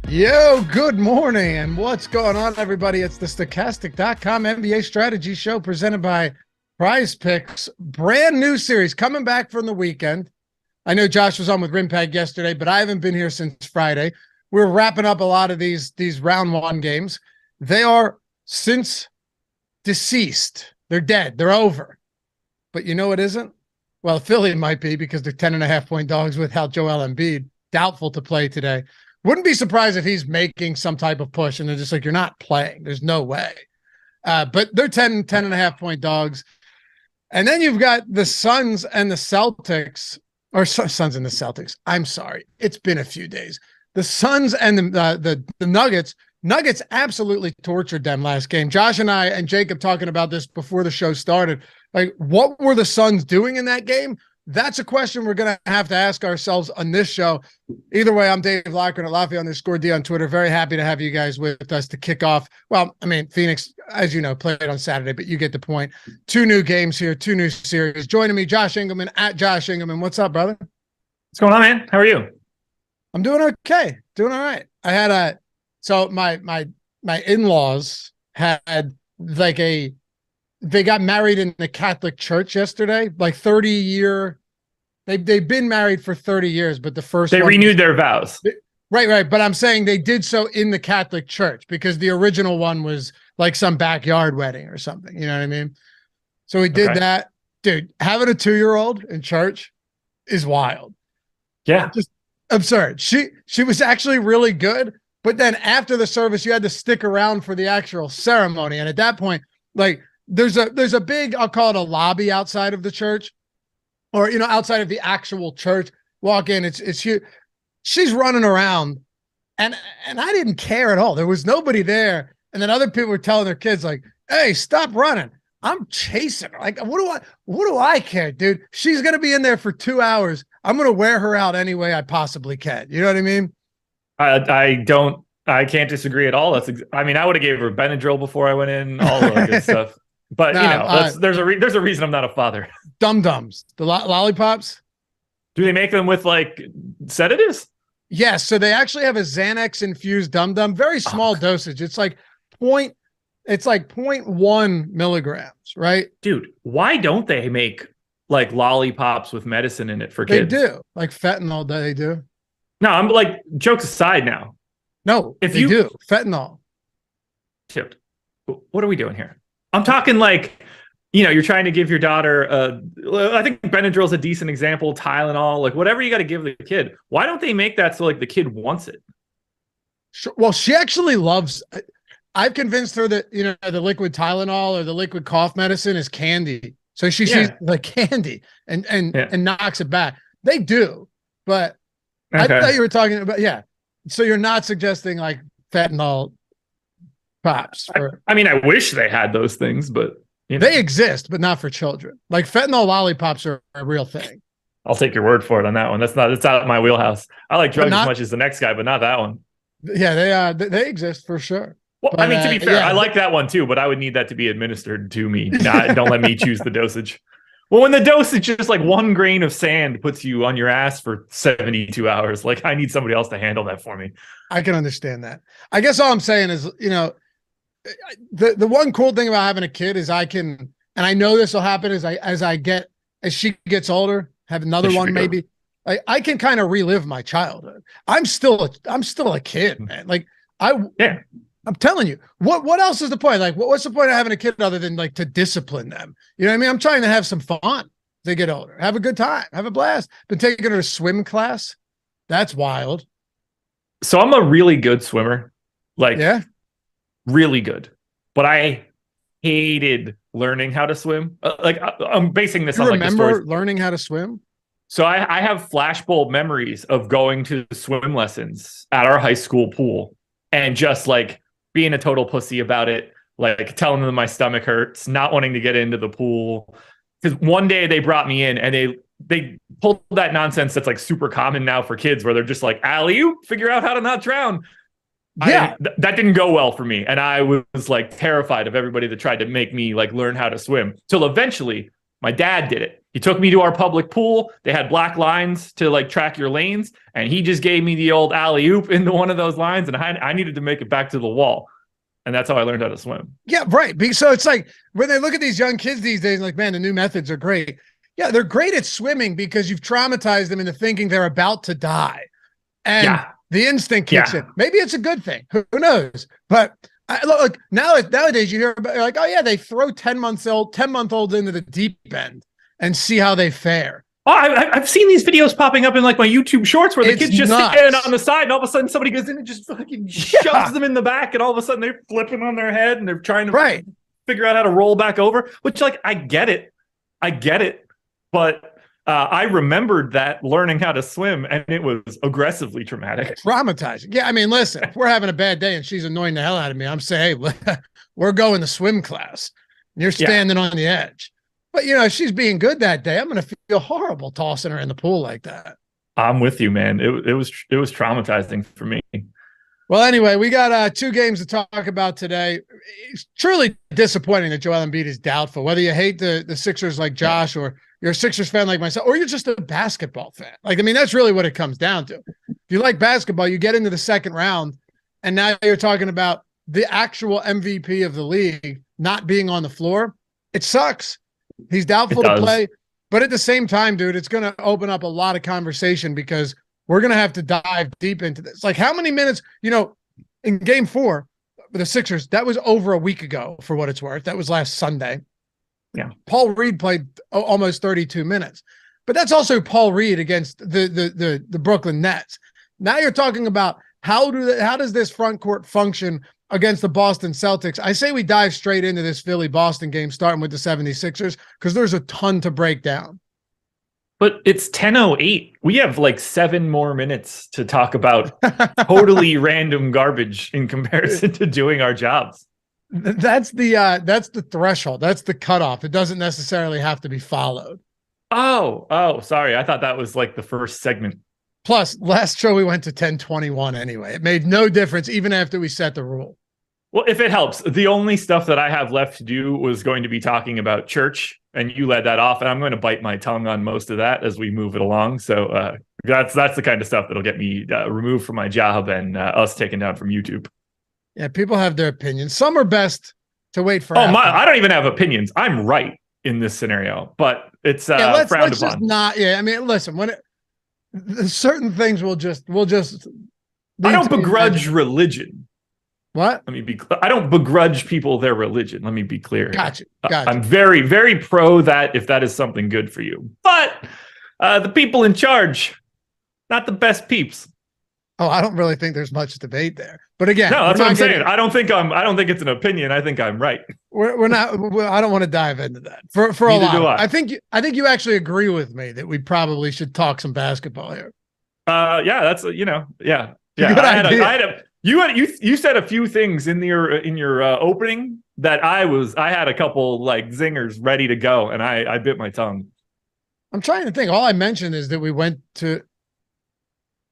Yo, good morning, and what's going on, everybody? It's the Stokastic.com NBA strategy show presented by PrizePicks. Brand new series coming back from the weekend. I know Josh was on with Rimpag yesterday, but I haven't been here since Friday. We're wrapping up a lot of these round one games. They are since deceased. They're dead. They're over. But you know it isn't? Well, Philly might be because they're 10.5-point dogs without Joel Embiid. Doubtful to play today. Wouldn't be surprised if he's making some type of push and they're just like, you're not playing. There's no way. But they're 10.5-point dogs. And then you've got the Suns and the Celtics, or Suns and the Celtics. I'm sorry. It's been a few days. The Suns and the Nuggets. Nuggets absolutely tortured them last game. Josh and I and Jacob talking about this before the show started. Like, what were the Suns doing in that game? That's a question we're going to have to ask ourselves on this show. Either way, I'm Dave Loughran at Lafayette_D on Twitter. Very happy to have you guys with us to kick off. Well, I mean, Phoenix, as you know, played on Saturday, but you get the point. 2 new games here, 2 new series. Joining me, Josh Engleman at Josh Engleman. What's up, brother? What's going on, man? How are you? I'm doing okay. Doing all right. I had so my in-laws had like they got married in the Catholic Church yesterday, like 30-year. They've been married for 30 years, but the first they renewed their vows. Right. But I'm saying they did so in the Catholic Church because the original one was like some backyard wedding or something. You know what I mean? So we did that. Dude, having a 2-year-old in church is wild. Yeah. Just absurd. She was actually really good, but then after the service, you had to stick around for the actual ceremony. And at that point, like, there's a big, I'll call it a lobby outside of the church, or, you know, outside of the actual church. Walk in, it's huge. She's running around, and I didn't care at all. There was nobody there. And then other people were telling their kids, like, hey, stop running. I'm chasing her. Like, what do I care, dude? She's gonna be in there for 2 hours. I'm gonna wear her out any way I possibly can. You know what I mean? I can't disagree at all. I mean, I would have gave her Benadryl before I went in, all of that good stuff. But, there's a reason I'm not a father. Dum-dums, the lollipops. Do they make them with, like, sedatives? Yes, so they actually have a Xanax-infused dum-dum, very small dosage. It's like 0.1 milligrams, right? Dude, why don't they make, like, lollipops with medicine in it for kids? They do. Like fentanyl, they do. No, I'm, like, jokes aside now. No, they do. Fentanyl. Dude, what are we doing here? I'm talking like, you're trying to give your daughter, I think Benadryl's a decent example, Tylenol, like whatever you got to give the kid. Why don't they make that so like the kid wants it? Sure. Well, she actually loves, I've convinced her that, the liquid Tylenol or the liquid cough medicine is candy. So she sees like candy and knocks it back. They do. But I thought you were talking about, So you're not suggesting like fentanyl pops? I mean, I wish they had those things, but they exist, but not for children. Like fentanyl lollipops are a real thing. I'll take your word for it on that one. It's out of my wheelhouse. I like drugs as much as the next guy, but not that one. Yeah, they exist for sure. Well, but, I mean, to be fair, I like that one too, but I would need that to be administered to me. Don't let me choose the dosage. Well, when the dosage is like 1 grain of sand puts you on your ass for 72 hours, like I need somebody else to handle that for me. I can understand that. I guess all I'm saying is, the one cool thing about having a kid is I can, and I know this will happen as she gets older, have another one maybe. I can kind of relive my childhood. I'm still a kid, man. Like I'm telling you, what else is the point? Like, what's the point of having a kid other than like to discipline them? You know what I mean? I'm trying to have some fun as they get older, have a good time, have a blast. Been taking her to swim class. That's wild. So I'm a really good swimmer. Like, really good. But I hated learning how to swim. I'm basing this on like the stories. Learning how to swim? So I have flashbulb memories of going to swim lessons at our high school pool and just like being a total pussy about it, like telling them my stomach hurts, not wanting to get into the pool. Because one day they brought me in and they pulled that nonsense that's like super common now for kids where they're just like, alley-oop, figure out how to not drown. That didn't go well for me. And I was like terrified of everybody that tried to make me like learn how to swim. Till eventually my dad did it. He took me to our public pool. They had black lines to like track your lanes. And he just gave me the old alley-oop into one of those lines. And I needed to make it back to the wall. And that's how I learned how to swim. Yeah, right. So it's like when they look at these young kids these days, like, man, the new methods are great. Yeah, they're great at swimming because you've traumatized them into thinking they're about to die. And the instinct kicks in. Maybe it's a good thing. Who knows? But look, nowadays you hear about like, oh yeah, they throw 10-month-olds into the deep end and see how they fare. Oh, I've seen these videos popping up in like my YouTube shorts where the kids just stand on the side and all of a sudden somebody goes in and just fucking shoves them in the back and all of a sudden they're flipping on their head and they're trying to figure out how to roll back over, which like, I get it. But I remembered that learning how to swim and it was aggressively traumatic. Traumatizing. Yeah, I mean, listen, if we're having a bad day and she's annoying the hell out of me, I'm saying, hey, we're going to swim class. And you're standing on the edge. But, if she's being good that day, I'm going to feel horrible tossing her in the pool like that. I'm with you, man. It was traumatizing for me. Well, anyway, we got 2 games to talk about today. It's truly disappointing that Joel Embiid is doubtful, whether you hate the Sixers like Josh or you're a Sixers fan like myself, or you're just a basketball fan. Like, I mean, that's really what it comes down to. If you like basketball, you get into the second round, and now you're talking about the actual MVP of the league not being on the floor. It sucks. He's doubtful to play, but at the same time, dude, it's going to open up a lot of conversation because we're going to have to dive deep into this. Like, how many minutes, in game 4 with the Sixers, that was over a week ago for what it's worth. That was last Sunday. Yeah. Paul Reed played almost 32 minutes, but that's also Paul Reed against the Brooklyn Nets. Now you're talking about how does this front court function against the Boston Celtics? I say we dive straight into this Philly-Boston game, starting with the 76ers, because there's a ton to break down. But it's 10:08. We have like 7 more minutes to talk about totally random garbage in comparison to doing our jobs. That's the threshold. That's the cutoff. It doesn't necessarily have to be followed. Oh, sorry. I thought that was like the first segment. Plus, last show we went to 10:21 anyway. It made no difference even after we set the rule. Well, if it helps, the only stuff that I have left to do was going to be talking about church, and you led that off, and I'm going to bite my tongue on most of that as we move it along. So that's the kind of stuff that'll get me removed from my job and us taken down from YouTube. Yeah, people have their opinions. Some are best to wait for. I don't even have opinions. I'm right in this scenario, but it's frowned upon. Just not. Yeah, I mean, listen, certain things will just. I don't begrudge religion. What? Let me be clear. I don't begrudge people their religion. Let me be clear. Gotcha. I'm very, very pro that if that is something good for you. But the people in charge, not the best peeps. Oh, I don't really think there's much debate there. But again, no, that's what I'm saying. I don't think it's an opinion. I think I'm right. We're not. I don't want to dive into that for a lot. I think you actually agree with me that we probably should talk some basketball here. Yeah, that's yeah. You said a few things in your opening that I had a couple like zingers ready to go, and I bit my tongue. I'm trying to think. All I mentioned is that we went to.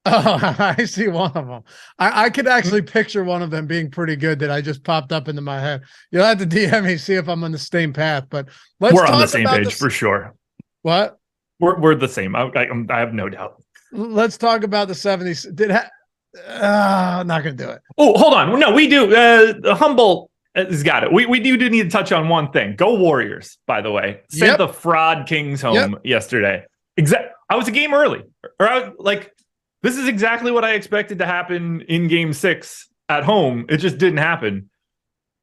Oh, I see one of them. I could actually picture one of them being pretty good that I just popped up into my head. You'll have to DM me, see if I'm on the same path. But we're on the same page for sure. What? We're the same. I have no doubt. Let's talk about the 70s. I'm not going to do it. Oh, hold on. No, we do. Humboldt has got it. We do need to touch on one thing. Go Warriors, by the way. Sent the fraud Kings home yesterday. I was a game early. This is exactly what I expected to happen in game 6 at home. It just didn't happen.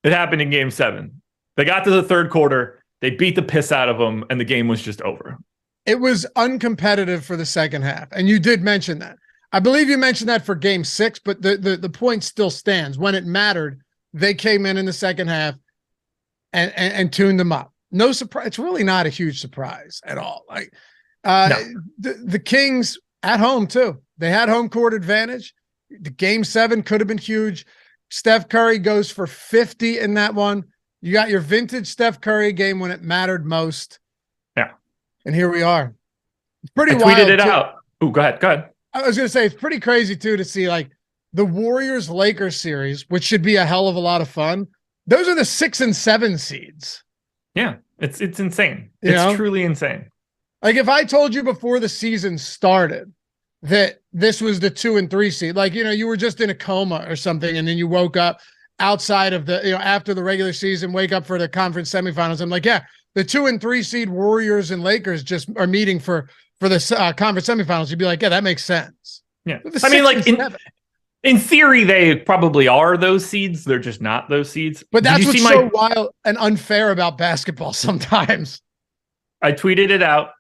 It happened in game 7. They got to the third quarter. They beat the piss out of them, and the game was just over. It was uncompetitive for the second half. And you did mention that. I believe you mentioned that for game 6, but the point still stands. When it mattered, they came in the second half and tuned them up. No surprise. It's really not a huge surprise at all. The Kings at home too. They had home court advantage. The game 7 could have been huge. Steph Curry goes for 50 in that one. You got your vintage Steph Curry game when it mattered most. Yeah. And here we are. It's pretty wild. I tweeted it out. Oh, go ahead. I was going to say, it's pretty crazy too to see like the Warriors-Lakers series, which should be a hell of a lot of fun. Those are the 6 and 7 seeds. Yeah. It's insane. It's truly insane. Like if I told you before the season started that this was the 2 and 3 seed, like, you were just in a coma or something, and then you woke up outside of the, after the regular season, wake up for the conference semifinals. I'm like, yeah, the 2 and 3 seed Warriors and Lakers just are meeting for the conference semifinals. You'd be like, yeah, that makes sense. Yeah. I mean, like in theory, they probably are those seeds. They're just not those seeds. But that's what's so wild and unfair about basketball sometimes. I tweeted it out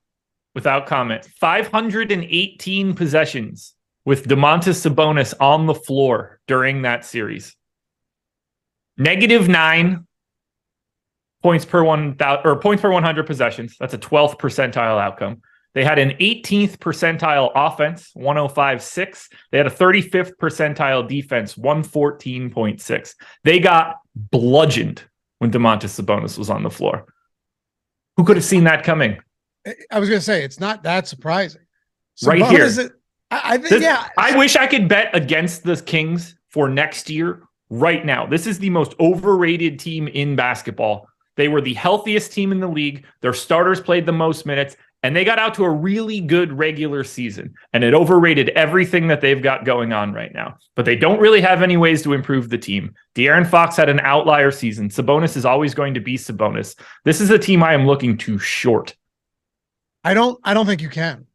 without comment. 518 possessions with Domantas Sabonis on the floor during that series. -9 points per 1,000 or points per 100 possessions. That's a 12th percentile outcome. They had an 18th percentile offense, 105.6. They had a 35th percentile defense, 114.6. They got bludgeoned when Domantas Sabonis was on the floor. Who could have seen that coming? I was going to say, it's not that surprising. Right here. I think, I wish I could bet against the Kings for next year right now. This is the most overrated team in basketball. They were the healthiest team in the league. Their starters played the most minutes, and they got out to a really good regular season, and it overrated everything that they've got going on right now. But they don't really have any ways to improve the team. De'Aaron Fox had an outlier season. Sabonis is always going to be Sabonis. This is a team I am looking to short. I don't think you can.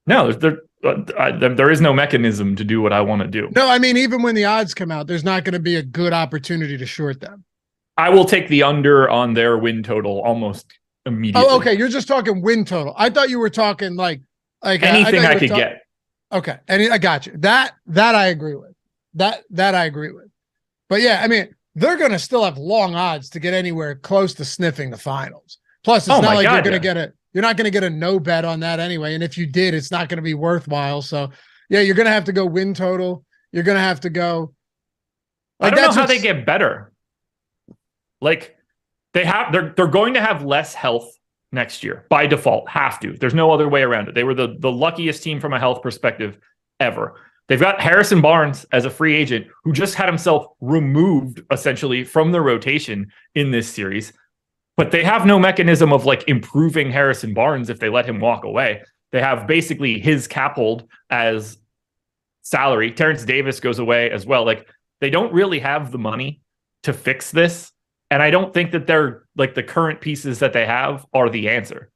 No, there is no mechanism to do what I want to do. No, I mean, even when the odds come out, there's not going to be a good opportunity to short them. I will take the under on their win total almost immediately. Oh, okay. You're just talking win total. I thought you were talking like anything I could get. Okay. And I got you. That I agree with. That I agree with. But yeah, I mean, they're going to still have long odds to get anywhere close to sniffing the finals. Plus, it's not like you're going to get you're not going to get a no bet on that anyway. And if you did, it's not going to be worthwhile. So yeah, you're going to have to go win total. You're going to have to go. I don't know how they get better. Like they're going to have less health next year by default. Have to. There's no other way around it. They were the luckiest team from a health perspective ever. They've got Harrison Barnes as a free agent who just had himself removed essentially from the rotation in this series. But they have no mechanism of like improving Harrison Barnes if they let him walk away. They have basically his cap hold as salary. Terrence Davis goes away as well. Like they don't really have the money to fix this. And I don't think that they're like the current pieces that they have are the answer.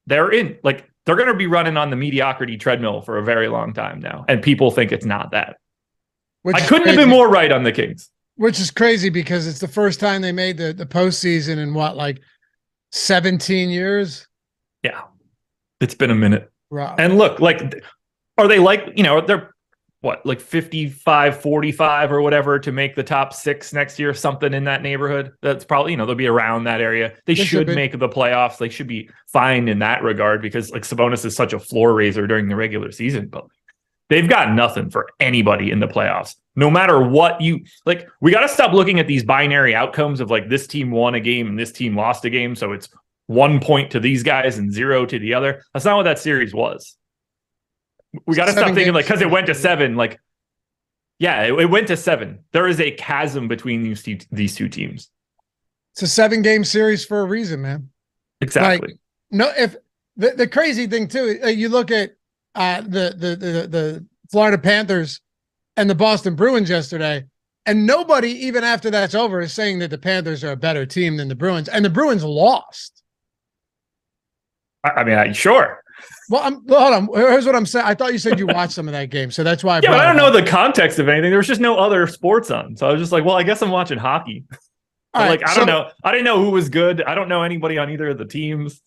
They're going to be running on the mediocrity treadmill for a very long time now. And people think it's not that. I couldn't have been more right on the Kings. Which is crazy because it's the first time they made the postseason in what, like 17 years? Yeah. It's been a minute. Wow. And look, like, are they like, they're what, like 55, 45 or whatever to make the top 6 next year, something in that neighborhood? That's probably, they'll be around that area. They should make the playoffs. They should be fine in that regard because like Sabonis is such a floor raiser during the regular season, but they've got nothing for anybody in the playoffs. No matter what we got to stop looking at these binary outcomes of like this team won a game and this team lost a game. So it's 1 point to these guys and 0 to the other. That's not what that series was. We got to stop thinking like, cause it went to 7, like, yeah, it went to 7. There is a chasm between these two teams. It's a 7-game series for a reason, man. Exactly. Like, no, if the crazy thing too, you look at the Florida Panthers and the Boston Bruins yesterday, and nobody, even after that's over, is saying that the Panthers are a better team than the Bruins, and the Bruins lost. I mean, sure. Well, hold on. Here's what I'm saying. I thought you said you watched some of that game, so that's why. But I don't know the context of anything. There was just no other sports on, so I was just like, well, I guess I'm watching hockey. I don't know. I didn't know who was good. I don't know anybody on either of the teams.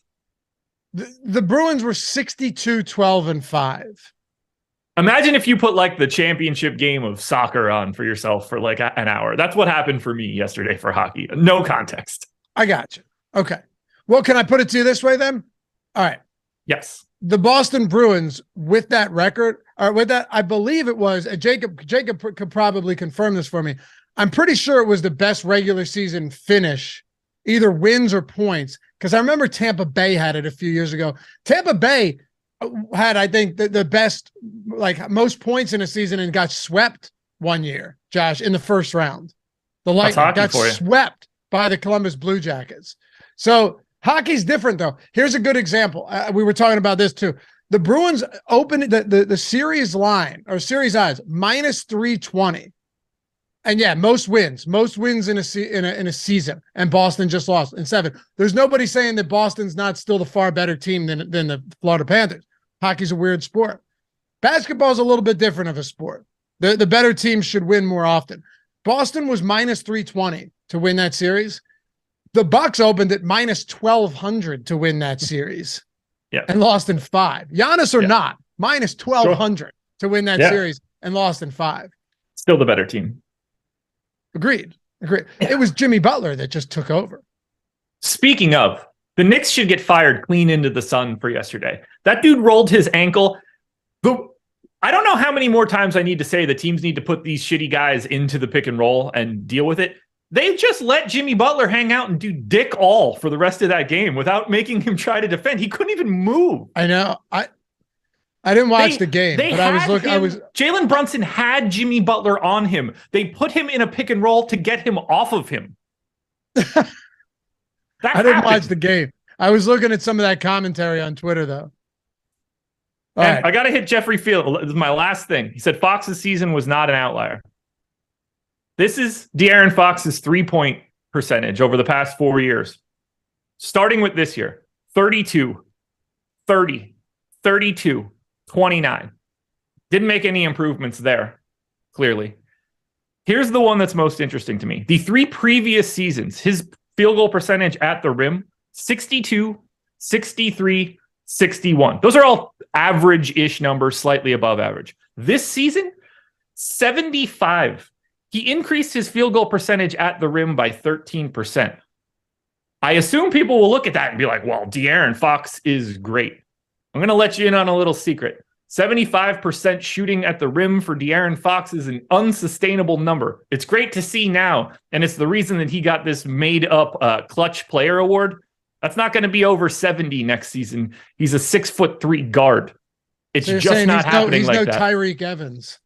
The Bruins were 62-12-5. Imagine if you put like the championship game of soccer on for yourself for like an hour. That's what happened for me yesterday for hockey. No context. I got you. Okay. Well, can I put it to you this way then? All right. Yes. The Boston Bruins with that record, or with that, I believe it was, Jacob could probably confirm this for me. I'm pretty sure it was the best regular season finish, either wins or points, because I remember Tampa Bay had it a few years ago. Tampa Bay had, I think, the best, like most points in a season and got swept one year, Josh, in the first round. The Lightning got swept by the Columbus Blue Jackets. So Hockey's different, though. Here's a good example. We were talking about this, too. The Bruins opened the series line, or series odds, minus 320. And yeah, most wins in a season, and Boston just lost in 7. There's nobody saying that Boston's not still the far better team than the Florida Panthers. Hockey's a weird sport. Basketball's a little bit different of a sport. The better teams should win more often. Boston was minus 320 to win that series. The Bucks opened at minus 1,200 to win that series, and lost in 5. Giannis or not, minus 1,200 to win that series and lost in 5. Still the better team. Agreed. It was Jimmy Butler that just took over. Speaking of, the Knicks should get fired clean into the sun for yesterday. That dude rolled his ankle. I don't know how many more times I need to say the teams need to put these shitty guys into the pick and roll and deal with it. They just let Jimmy Butler hang out and do dick all for the rest of that game without making him try to defend. He couldn't even move. I know. I didn't watch the game, but Jalen Brunson had Jimmy Butler on him. They put him in a pick and roll to get him off of him. I didn't watch the game. I was looking at some of that commentary on Twitter, though. Right. I got to hit Jeffrey Field. This is my last thing. He said Fox's season was not an outlier. This is De'Aaron Fox's 3-point percentage over the past 4 years. Starting with this year, 32, 30, 32, 29. Didn't make any improvements there, clearly. Here's the one that's most interesting to me. The 3 previous seasons, his field goal percentage at the rim, 62, 63, 61. Those are all average-ish numbers, slightly above average. This season, 75. He increased his field goal percentage at the rim by 13%. I assume people will look at that and be like, well, De'Aaron Fox is great. I'm going to let you in on a little secret. 75% shooting at the rim for De'Aaron Fox is an unsustainable number. It's great to see now, and it's the reason that he got this made-up clutch player award. That's not going to be over 70 next season. He's a 6'3" guard. It's so just not happening like that. He's no Tyreek Evans.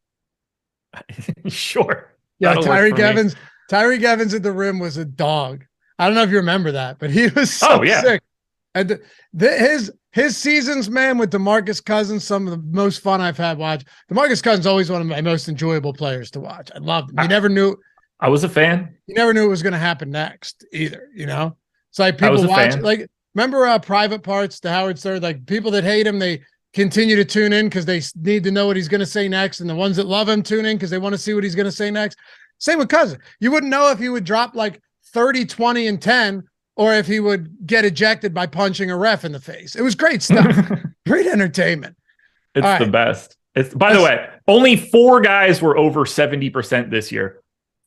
Sure. Yeah, Tyreek Evans. Tyreek Evans at the rim was a dog. I don't know if you remember that, but he was so sick. And his seasons, man, with DeMarcus Cousins, some of the most fun I've had watch. DeMarcus Cousins is always one of my most enjoyable players to watch. I loved him. You never knew. I was a fan. You never knew it was going to happen next either, you know? It's like people watch, like, remember Private Parts, the Howard Stern, like people that hate him, they continue to tune in because they need to know what he's going to say next. And the ones that love him tune in because they want to see what he's going to say next. Same with Cousins. You wouldn't know if he would drop like 30, 20, and 10, or if he would get ejected by punching a ref in the face. It was great stuff. Great entertainment. It's the best. By the way, only 4 guys were over 70% this year.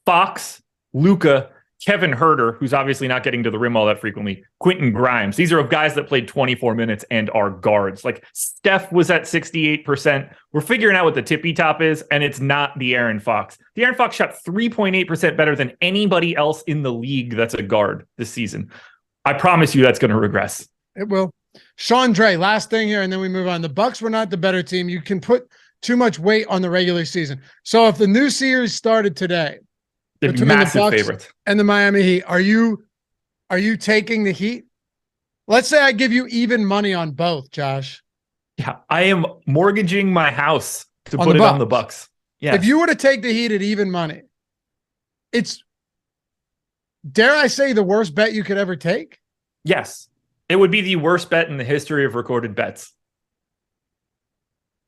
Fox, Luka, Kevin Huerter, who's obviously not getting to the rim all that frequently, Quentin Grimes. These are guys that played 24 minutes and are guards. Like Steph was at 68%. We're figuring out what the tippy top is, and it's not De'Aaron Fox. De'Aaron Fox shot 3.8% better than anybody else in the league that's a guard this season. I promise you that's going to regress. It will. Sean Dre, last thing here, and then we move on. The Bucks were not the better team. You can put too much weight on the regular season. So if the new series started today, they're massive favorites and the Miami Heat, are you taking the Heat? Let's say I give you even money on both, Josh. Yeah, I am mortgaging my house to put it on the Bucks. Yeah. If you were to take the Heat at even money, it's, dare I say, the worst bet you could ever take? Yes. It would be the worst bet in the history of recorded bets.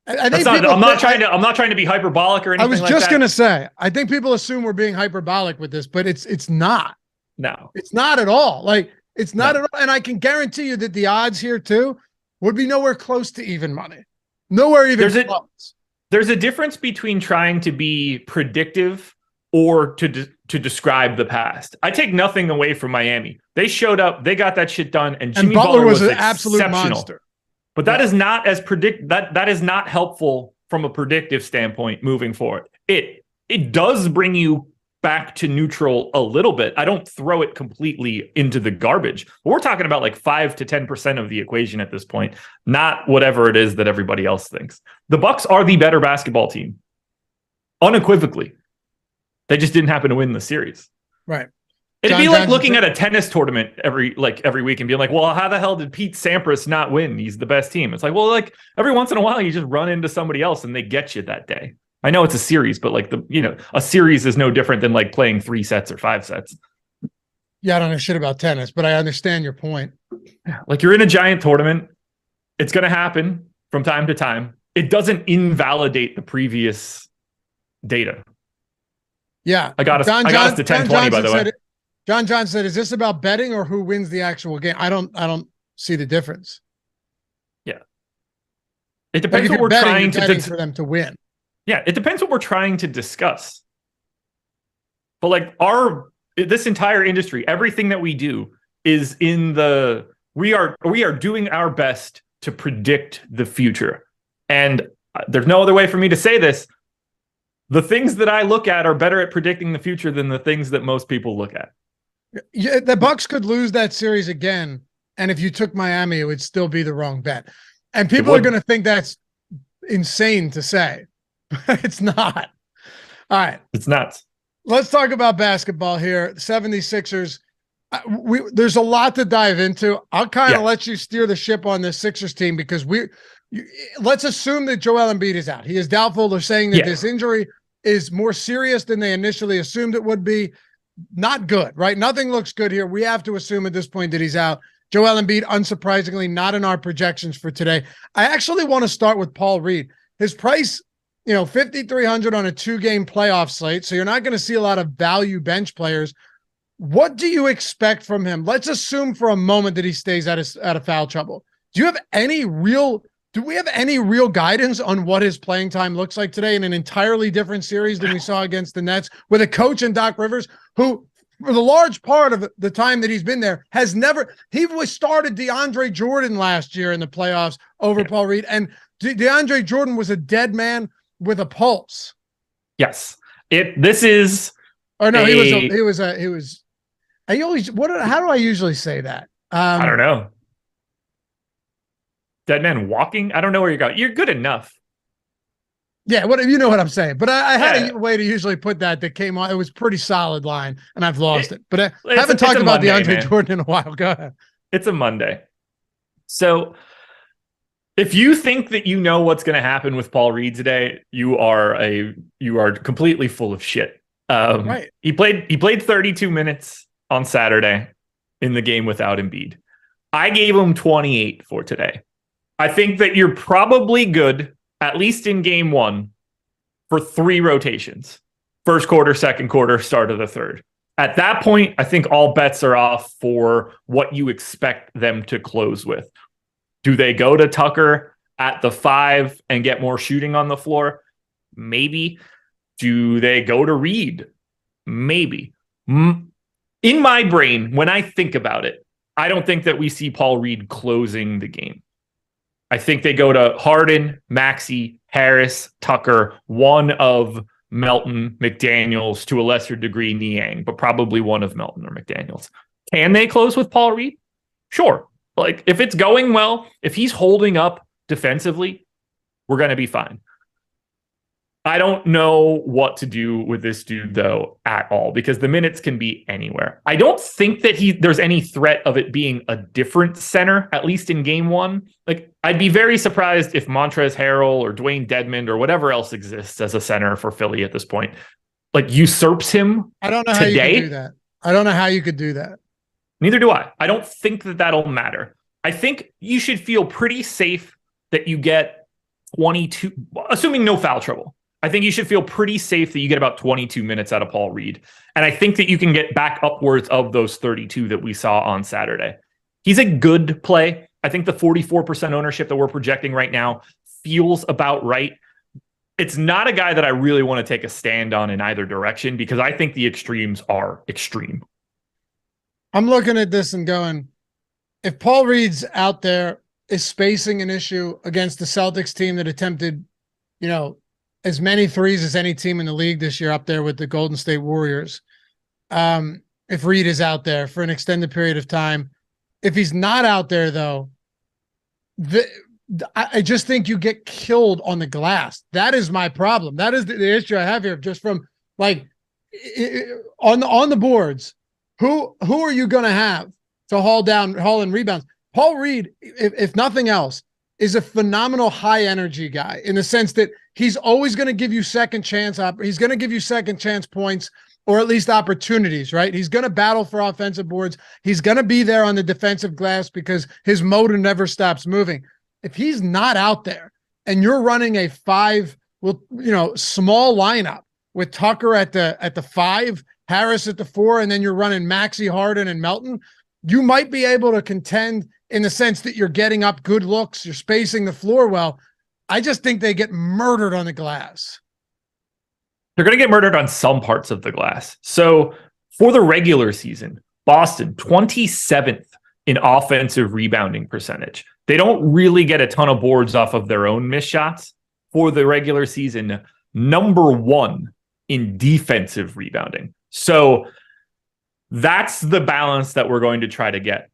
I'm not trying to be hyperbolic or anything. I was just going to say, I think people assume we're being hyperbolic with this, but it's not. No, it's not at all. Like, it's not at all. And I can guarantee you that the odds here too would be nowhere close to even money. Nowhere even close. There's a difference between trying to be predictive or to describe the past. I take nothing away from Miami. They showed up, they got that shit done, and Jimmy Butler was an absolute monster. But that is not that is not helpful from a predictive standpoint moving forward. It does bring you back to neutral a little bit. I don't throw it completely into the garbage. But we're talking about like 5 to 10% of the equation at this point, not whatever it is that everybody else thinks. The Bucks are the better basketball team, unequivocally. They just didn't happen to win the series. Right. It'd John be like Johnson looking at a tennis tournament every week and being like, well, how the hell did Pete Sampras not win? He's the best team. It's like, well, like every once in a while you just run into somebody else and they get you that day. I know it's a series, but like a series is no different than like playing 3 sets or 5 sets. Yeah, I don't know shit about tennis, but I understand your point. Like you're in a giant tournament. It's going to happen from time to time. It doesn't invalidate the previous data. Yeah. I got us to 10-20, by the way. John Johnson said, is this about betting or who wins the actual game? I don't see the difference. Yeah. It depends what we're trying to for them to win. Yeah, it depends what we're trying to discuss. But like this entire industry, everything that we do is we are doing our best to predict the future. And there's no other way for me to say this. The things that I look at are better at predicting the future than the things that most people look at. Yeah, the Bucks could lose that series again, and if you took Miami, it would still be the wrong bet. And people are going to think that's insane to say, but it's not. All right. It's nuts. Let's talk about basketball here. The 76ers, there's a lot to dive into. I'll kind of let you steer the ship on this Sixers team because let's assume that Joel Embiid is out. He is doubtful. They're saying that this injury is more serious than they initially assumed it would be. Not good, right? Nothing looks good here. We have to assume at this point that he's out. Joel Embiid, unsurprisingly, not in our projections for today. I actually want to start with Paul Reed. His price, 5,300 on a 2-game playoff slate. So you're not going to see a lot of value bench players. What do you expect from him? Let's assume for a moment that he stays out of foul trouble. Do we have any real guidance on what his playing time looks like today in an entirely different series than we saw against the Nets with a coach in Doc Rivers who, for the large part of the time that he's been there, started DeAndre Jordan last year in the playoffs over Paul Reed, and DeAndre Jordan was a dead man with a pulse. Yes. He was how do I usually say that? I don't know. Dead man walking? I don't know where you're going. You're good enough. Yeah, you know what I'm saying. But I had a way to usually put that came on. It was a pretty solid line, and I've lost it. But I haven't talked about DeAndre Jordan in a while. Go ahead. It's a Monday. So if you think that you know what's going to happen with Paul Reed today, you are completely full of shit. Right. He played 32 minutes on Saturday in the game without Embiid. I gave him 28 for today. I think that you're probably good, at least in game 1, for 3 rotations. First quarter, second quarter, start of the third. At that point, I think all bets are off for what you expect them to close with. Do they go to Tucker at the 5 and get more shooting on the floor? Maybe. Do they go to Reed? Maybe. In my brain, when I think about it, I don't think that we see Paul Reed closing the game. I think they go to Harden, Maxey, Harris, Tucker, one of Melton, McDaniels, to a lesser degree Niang, but probably one of Melton or McDaniels. Can they close with Paul Reed? Sure. Like, if it's going well, if he's holding up defensively, we're going to be fine. I don't know what to do with this dude, though, at all, because the minutes can be anywhere. I don't think that there's any threat of it being a different center, at least in game 1. Like, I'd be very surprised if Montrezl Harrell or Dwayne Dedmon or whatever else exists as a center for Philly at this point, like, usurps him. I don't know how you could do that. I don't know how you could do that. Neither do I. I don't think that that'll matter. I think you should feel pretty safe that you get 22, assuming no foul trouble. I think you should feel pretty safe that you get about 22 minutes out of Paul Reed. And I think that you can get back upwards of those 32 that we saw on Saturday. He's a good play. I think the 44% ownership that we're projecting right now feels about right. It's not a guy that I really want to take a stand on in either direction because I think the extremes are extreme. I'm looking at this and going, if Paul Reed's out there, is spacing an issue against the Celtics team that attempted, as many threes as any team in the league this year, up there with the Golden State Warriors. If Reed is out there for an extended period of time, if he's not out there though, I just think you get killed on the glass. That is my problem. That is the issue I have here. Just from like on the boards, who are you going to have to haul in rebounds? Paul Reed, if nothing else, is a phenomenal high energy guy in the sense that he's always going to give you second chance. He's going to give you second chance points, or at least opportunities, right? He's going to battle for offensive boards. He's going to be there on the defensive glass because his motor never stops moving. If he's not out there and you're running a small lineup with Tucker at the 5, Harris at the 4, and then you're running Maxey, Harden, and Melton, you might be able to contend in the sense that you're getting up good looks, you're spacing the floor well. I just think they get murdered on the glass. They're going to get murdered on some parts of the glass. So for the regular season, Boston, 27th in offensive rebounding percentage. They don't really get a ton of boards off of their own missed shots. For the regular season, number 1 in defensive rebounding. So that's the balance that we're going to try to get.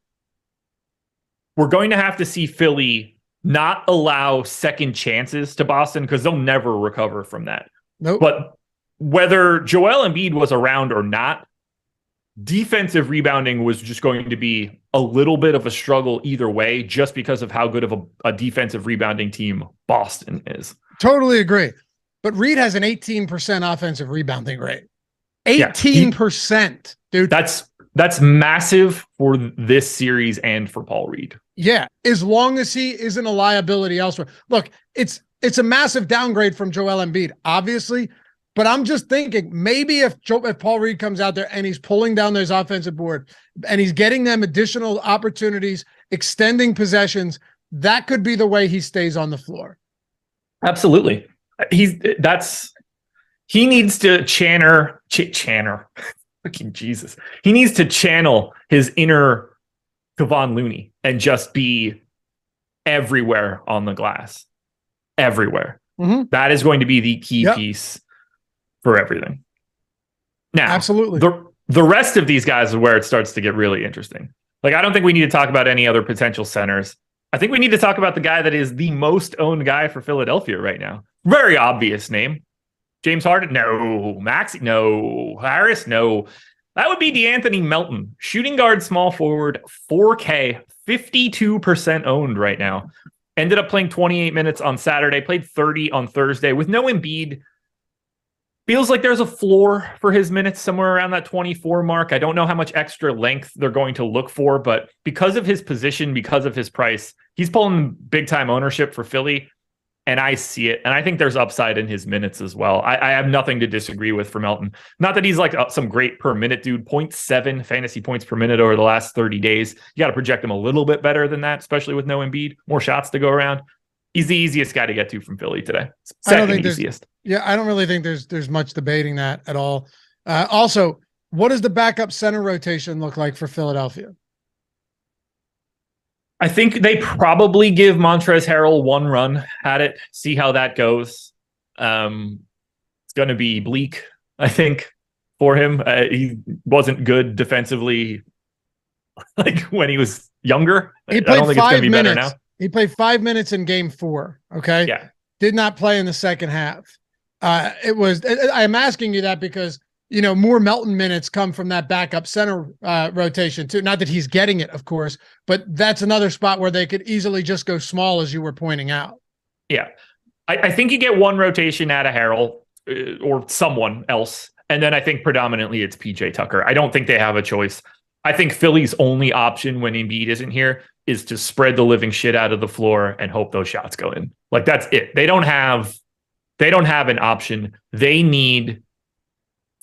We're going to have to see Philly not allow second chances to Boston because they'll never recover from that. Nope. But whether Joel Embiid was around or not, defensive rebounding was just going to be a little bit of a struggle either way, just because of how good of a defensive rebounding team Boston is. Totally agree. But Reed has an 18% offensive rebounding rate. 18%, dude. That's massive for this series and for Paul Reed. Yeah, as long as he isn't a liability elsewhere. Look, it's a massive downgrade from Joel Embiid, obviously. But I'm just thinking maybe if Paul Reed comes out there and he's pulling down those offensive board and he's getting them additional opportunities, extending possessions, that could be the way he stays on the floor. Absolutely. He needs to channel. Fucking Jesus. He needs to channel his inner Kevon Looney and just be everywhere on the glass. Everywhere. Mm-hmm. That is going to be the key piece for everything. Now, absolutely. The rest of these guys is where it starts to get really interesting. Like, I don't think we need to talk about any other potential centers. I think we need to talk about the guy that is the most owned guy for Philadelphia right now. Very obvious name. James Harden? No. Maxey? No. Harris? No. That would be DeAnthony Melton. Shooting guard, small forward, 4K, 52% owned right now. Ended up playing 28 minutes on Saturday, played 30 on Thursday with no Embiid. Feels like there's a floor for his minutes somewhere around that 24 mark. I don't know how much extra length they're going to look for, but because of his position, because of his price, he's pulling big time ownership for Philly. And I see it. And I think there's upside in his minutes as well. I have nothing to disagree with for Melton. Not that he's like some great per minute dude, 0.7 fantasy points per minute over the last 30 days. You got to project him a little bit better than that, especially with no Embiid, more shots to go around. He's the easiest guy to get to from Philly today. Second easiest. Yeah, I don't really think there's much debating that at all. Also, what does the backup center rotation look like for Philadelphia? I think they probably give Montrezl Harrell one run at it, see how that goes. It's going to be bleak, I think, for him. He wasn't good defensively like when he was younger. He played I don't think 5 it's going to be minutes. Better now. He played 5 minutes in game 4. Okay. Yeah. Did not play in the second half. I'm asking you that because, more Melton minutes come from that backup center rotation too. Not that he's getting it, of course, but that's another spot where they could easily just go small, as you were pointing out. Yeah. I think you get one rotation out of Harrell or someone else. And then I think predominantly it's PJ Tucker. I don't think they have a choice. I think Philly's only option when Embiid isn't here is to spread the living shit out of the floor and hope those shots go in. Like, that's it. They don't have an option. They need,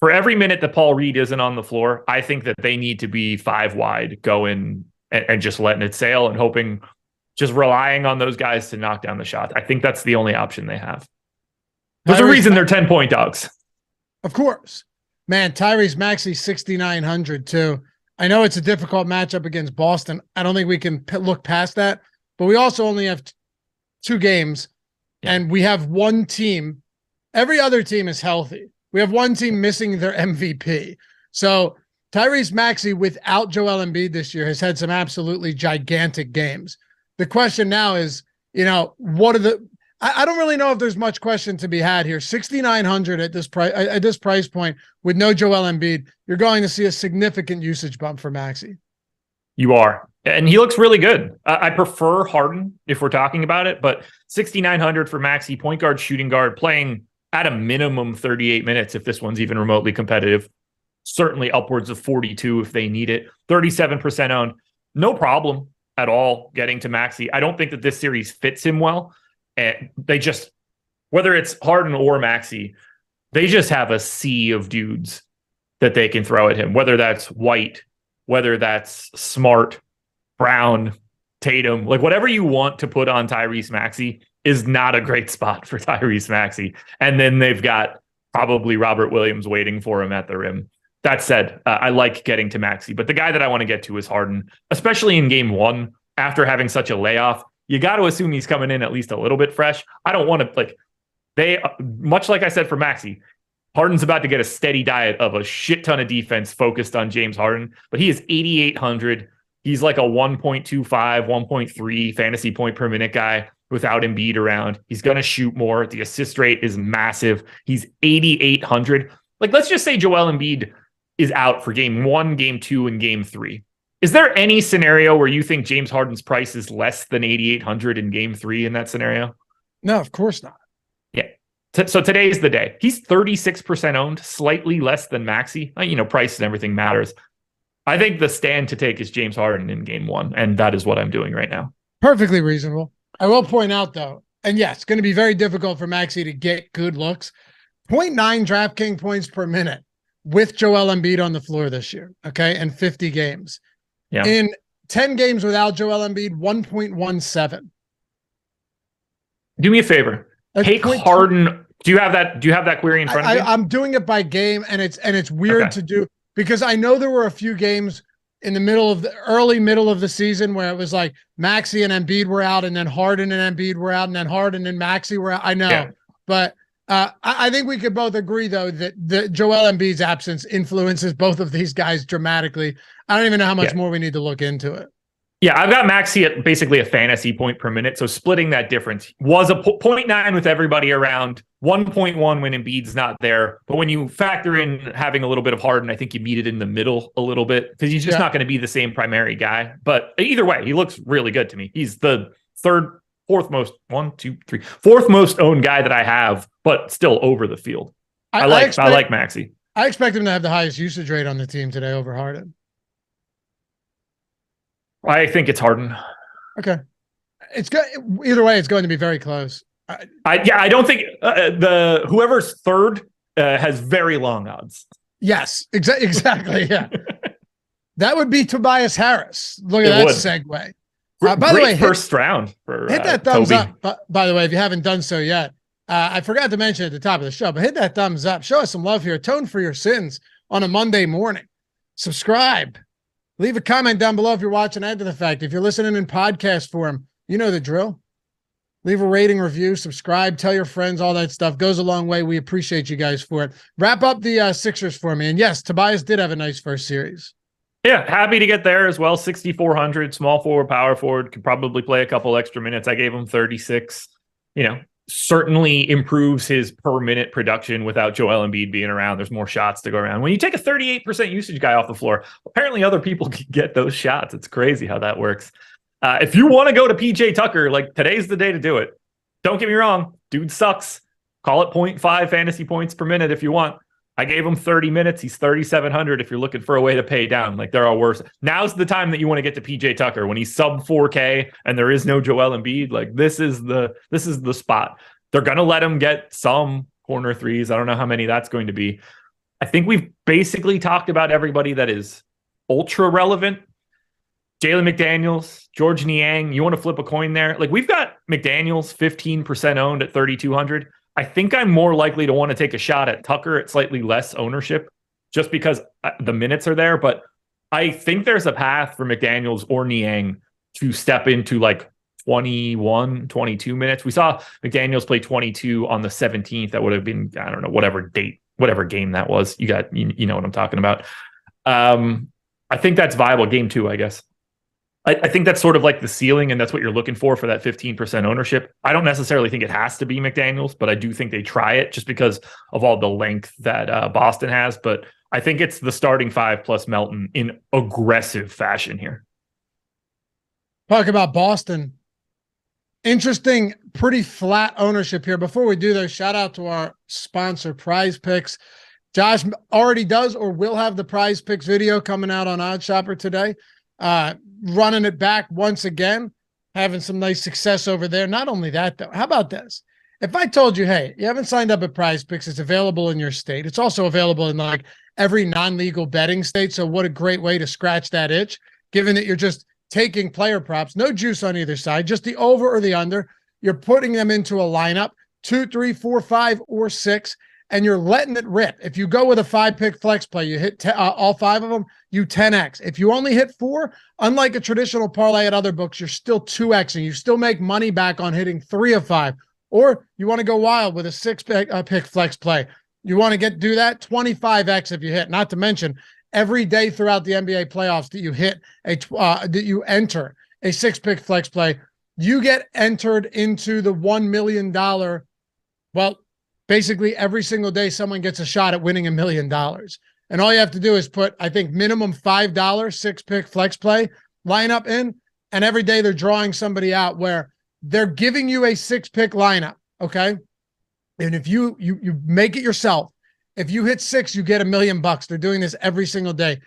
for every minute that Paul Reed isn't on the floor, I think that they need to be 5 wide, going and just letting it sail and hoping, just relying on those guys to knock down the shot. I think that's the only option they have. There's a reason they're 10-point dogs. Of course. Man, Tyrese Maxey, 6,900 too. I know it's a difficult matchup against Boston. I don't think we can look past that, but we also only have 2 games, and we have one team. Every other team is healthy. We have one team missing their MVP. So Tyrese Maxey, without Joel Embiid this year, has had some absolutely gigantic games. The question now is, I don't really know if there's much question to be had here. 6,900 at this price point with no Joel Embiid, you're going to see a significant usage bump for Maxey. You are. And he looks really good. I prefer Harden if we're talking about it, but 6,900 for Maxey, point guard, shooting guard, playing at a minimum 38 minutes if this one's even remotely competitive. Certainly upwards of 42 if they need it. 37% owned. No problem at all getting to Maxey. I don't think that this series fits him well. And they just, whether it's Harden or Maxey, they just have a sea of dudes that they can throw at him, whether that's White, whether that's Smart, Brown, Tatum, like whatever you want to put on Tyrese Maxey is not a great spot for Tyrese Maxey. And then they've got probably Robert Williams waiting for him at the rim. That said, I like getting to Maxey, but the guy that I want to get to is Harden, especially in game one after having such a layoff. You got to assume he's coming in at least a little bit fresh. I don't want to much like I said for Maxey, Harden's about to get a steady diet of a shit ton of defense focused on James Harden, but he is 8,800. He's like a 1.25, 1.3 fantasy point per minute guy without Embiid around. He's going to shoot more. The assist rate is massive. He's 8,800. Like, let's just say Joel Embiid is out for game 1, game 2, and game 3. Is there any scenario where you think James Harden's price is less than 8,800 in game 3 in that scenario? No, of course not. Yeah. So today's the day. He's 36% owned, slightly less than Maxey. Price and everything matters. I think the stand to take is James Harden in game 1, and that is what I'm doing right now. Perfectly reasonable. I will point out, though, and yes, it's going to be very difficult for Maxey to get good looks. 0.9 DraftKings points per minute with Joel Embiid on the floor this year, okay, and 50 games. Yeah. In 10 games without Joel Embiid, 1.17. Do me a favor. Take Harden. Do you have that query in front of you? I'm doing it by game, and it's weird to do because I know there were a few games in the early middle of the season where it was like Maxey and Embiid were out, and then Harden and Embiid were out, and then Harden and Maxey were out. I know, but I think we could both agree, though, that the Joel Embiid's absence influences both of these guys dramatically. I don't even know how much more we need to look into it. Yeah, I've got Maxey at basically a fantasy point per minute, so splitting that difference was a 0.9 with everybody around, 1.1 when Embiid's not there. But when you factor in having a little bit of Harden, I think you meet it in the middle a little bit because he's just not going to be the same primary guy. But either way, he looks really good to me. He's the fourth most owned guy that I have, but still over the field. I like Maxey. I expect him to have the highest usage rate on the team today over Harden. I think it's Harden. Okay. It's good. Either way, it's going to be very close. I don't think whoever's third has very long odds. Yes, exactly. Yeah. That would be Tobias Harris. Look at that segue. By the way, first round for hit that thumbs up. By the way, if you haven't done so yet, I forgot to mention at the top of the show, but hit that thumbs up. Show us some love here. Atone for your sins on a Monday morning. Subscribe. Leave a comment down below if you're watching after the fact. If you're listening in podcast form, you know the drill. Leave a rating, review, subscribe, tell your friends, all that stuff goes a long way. We appreciate you guys for it. Wrap up the Sixers for me. And yes, Tobias did have a nice first series. Yeah, happy to get there as well. 6,400, small forward, power forward, could probably play a couple extra minutes. I gave him 36. Certainly improves his per minute production without Joel Embiid being around. There's more shots to go around. When you take a 38% usage guy off the floor, apparently other people can get those shots. It's crazy how that works. If you want to go to PJ Tucker, like today's the day to do it. Don't get me wrong. Dude sucks. Call it 0.5 fantasy points per minute if you want. I gave him 30 minutes. He's 3,700 if you're looking for a way to pay down. Like there are worse. Now's the time that you want to get to PJ Tucker when he's sub 4K and there is no Joel Embiid. Like this is the spot. They're going to let him get some corner threes. I don't know how many that's going to be. I think we've basically talked about everybody that is ultra relevant. Jalen McDaniels, George Niang. You want to flip a coin there? Like we've got McDaniels 15% owned at 3,200. I think I'm more likely to want to take a shot at Tucker at slightly less ownership just because the minutes are there. But I think there's a path for McDaniels or Niang to step into like 21, 22 minutes. We saw McDaniels play 22 on the 17th. That would have been, I don't know, whatever game that was. You know what I'm talking about. I think that's viable. Game 2, I guess. I think that's sort of like the ceiling, and that's what you're looking for that 15% ownership. I don't necessarily think it has to be McDaniels, but I do think they try it just because of all the length that Boston has. But I think it's the starting five plus Melton in aggressive fashion here. Talk about Boston. Interesting, pretty flat ownership here. Before we do though, shout out to our sponsor, PrizePicks. Josh already does or will have the PrizePicks video coming out on OddsShopper today. Running it back once again, having some nice success over there. Not only that, though, how about this? If I told you, hey, you haven't signed up at PrizePicks, it's available in your state. It's also available in like every non-legal betting state. So what a great way to scratch that itch, given that you're just taking player props, no juice on either side, just the over or the under. You're putting them into a lineup, 2, 3, 4, 5, or 6, and you're letting it rip. If you go with a 5-pick flex play, you hit all 5 of them, you 10x. If you only hit 4, unlike a traditional parlay at other books, you're still 2x, and you still make money back on hitting 3 of 5. Or you want to go wild with a 6-pick flex play. You want to do that 25x if you hit. Not to mention every day throughout the NBA playoffs that you hit that you enter a 6-pick flex play, you get entered into the $1 million. Well, basically every single day someone gets a shot at winning $1 million. And all you have to do is put, I think, minimum $5 6-pick flex play lineup in, and every day they're drawing somebody out where they're giving you a 6-pick lineup, okay? And if you make it yourself, if you hit 6, you get $1 million. They're doing this every single day.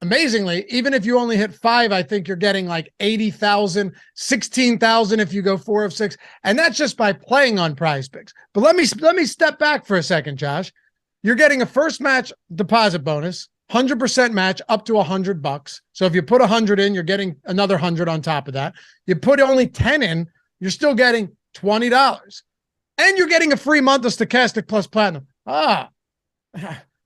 Amazingly, even if you only hit 5, I think you're getting like 80,000, 16,000 if you go 4 of 6, and that's just by playing on PrizePicks. But let me step back for a second, Josh. You're getting a first match deposit bonus, 100% match up to $100. So if you put 100 in, you're getting another 100 on top of that. You put only 10 in, you're still getting $20, and you're getting a free month of Stokastic plus Platinum.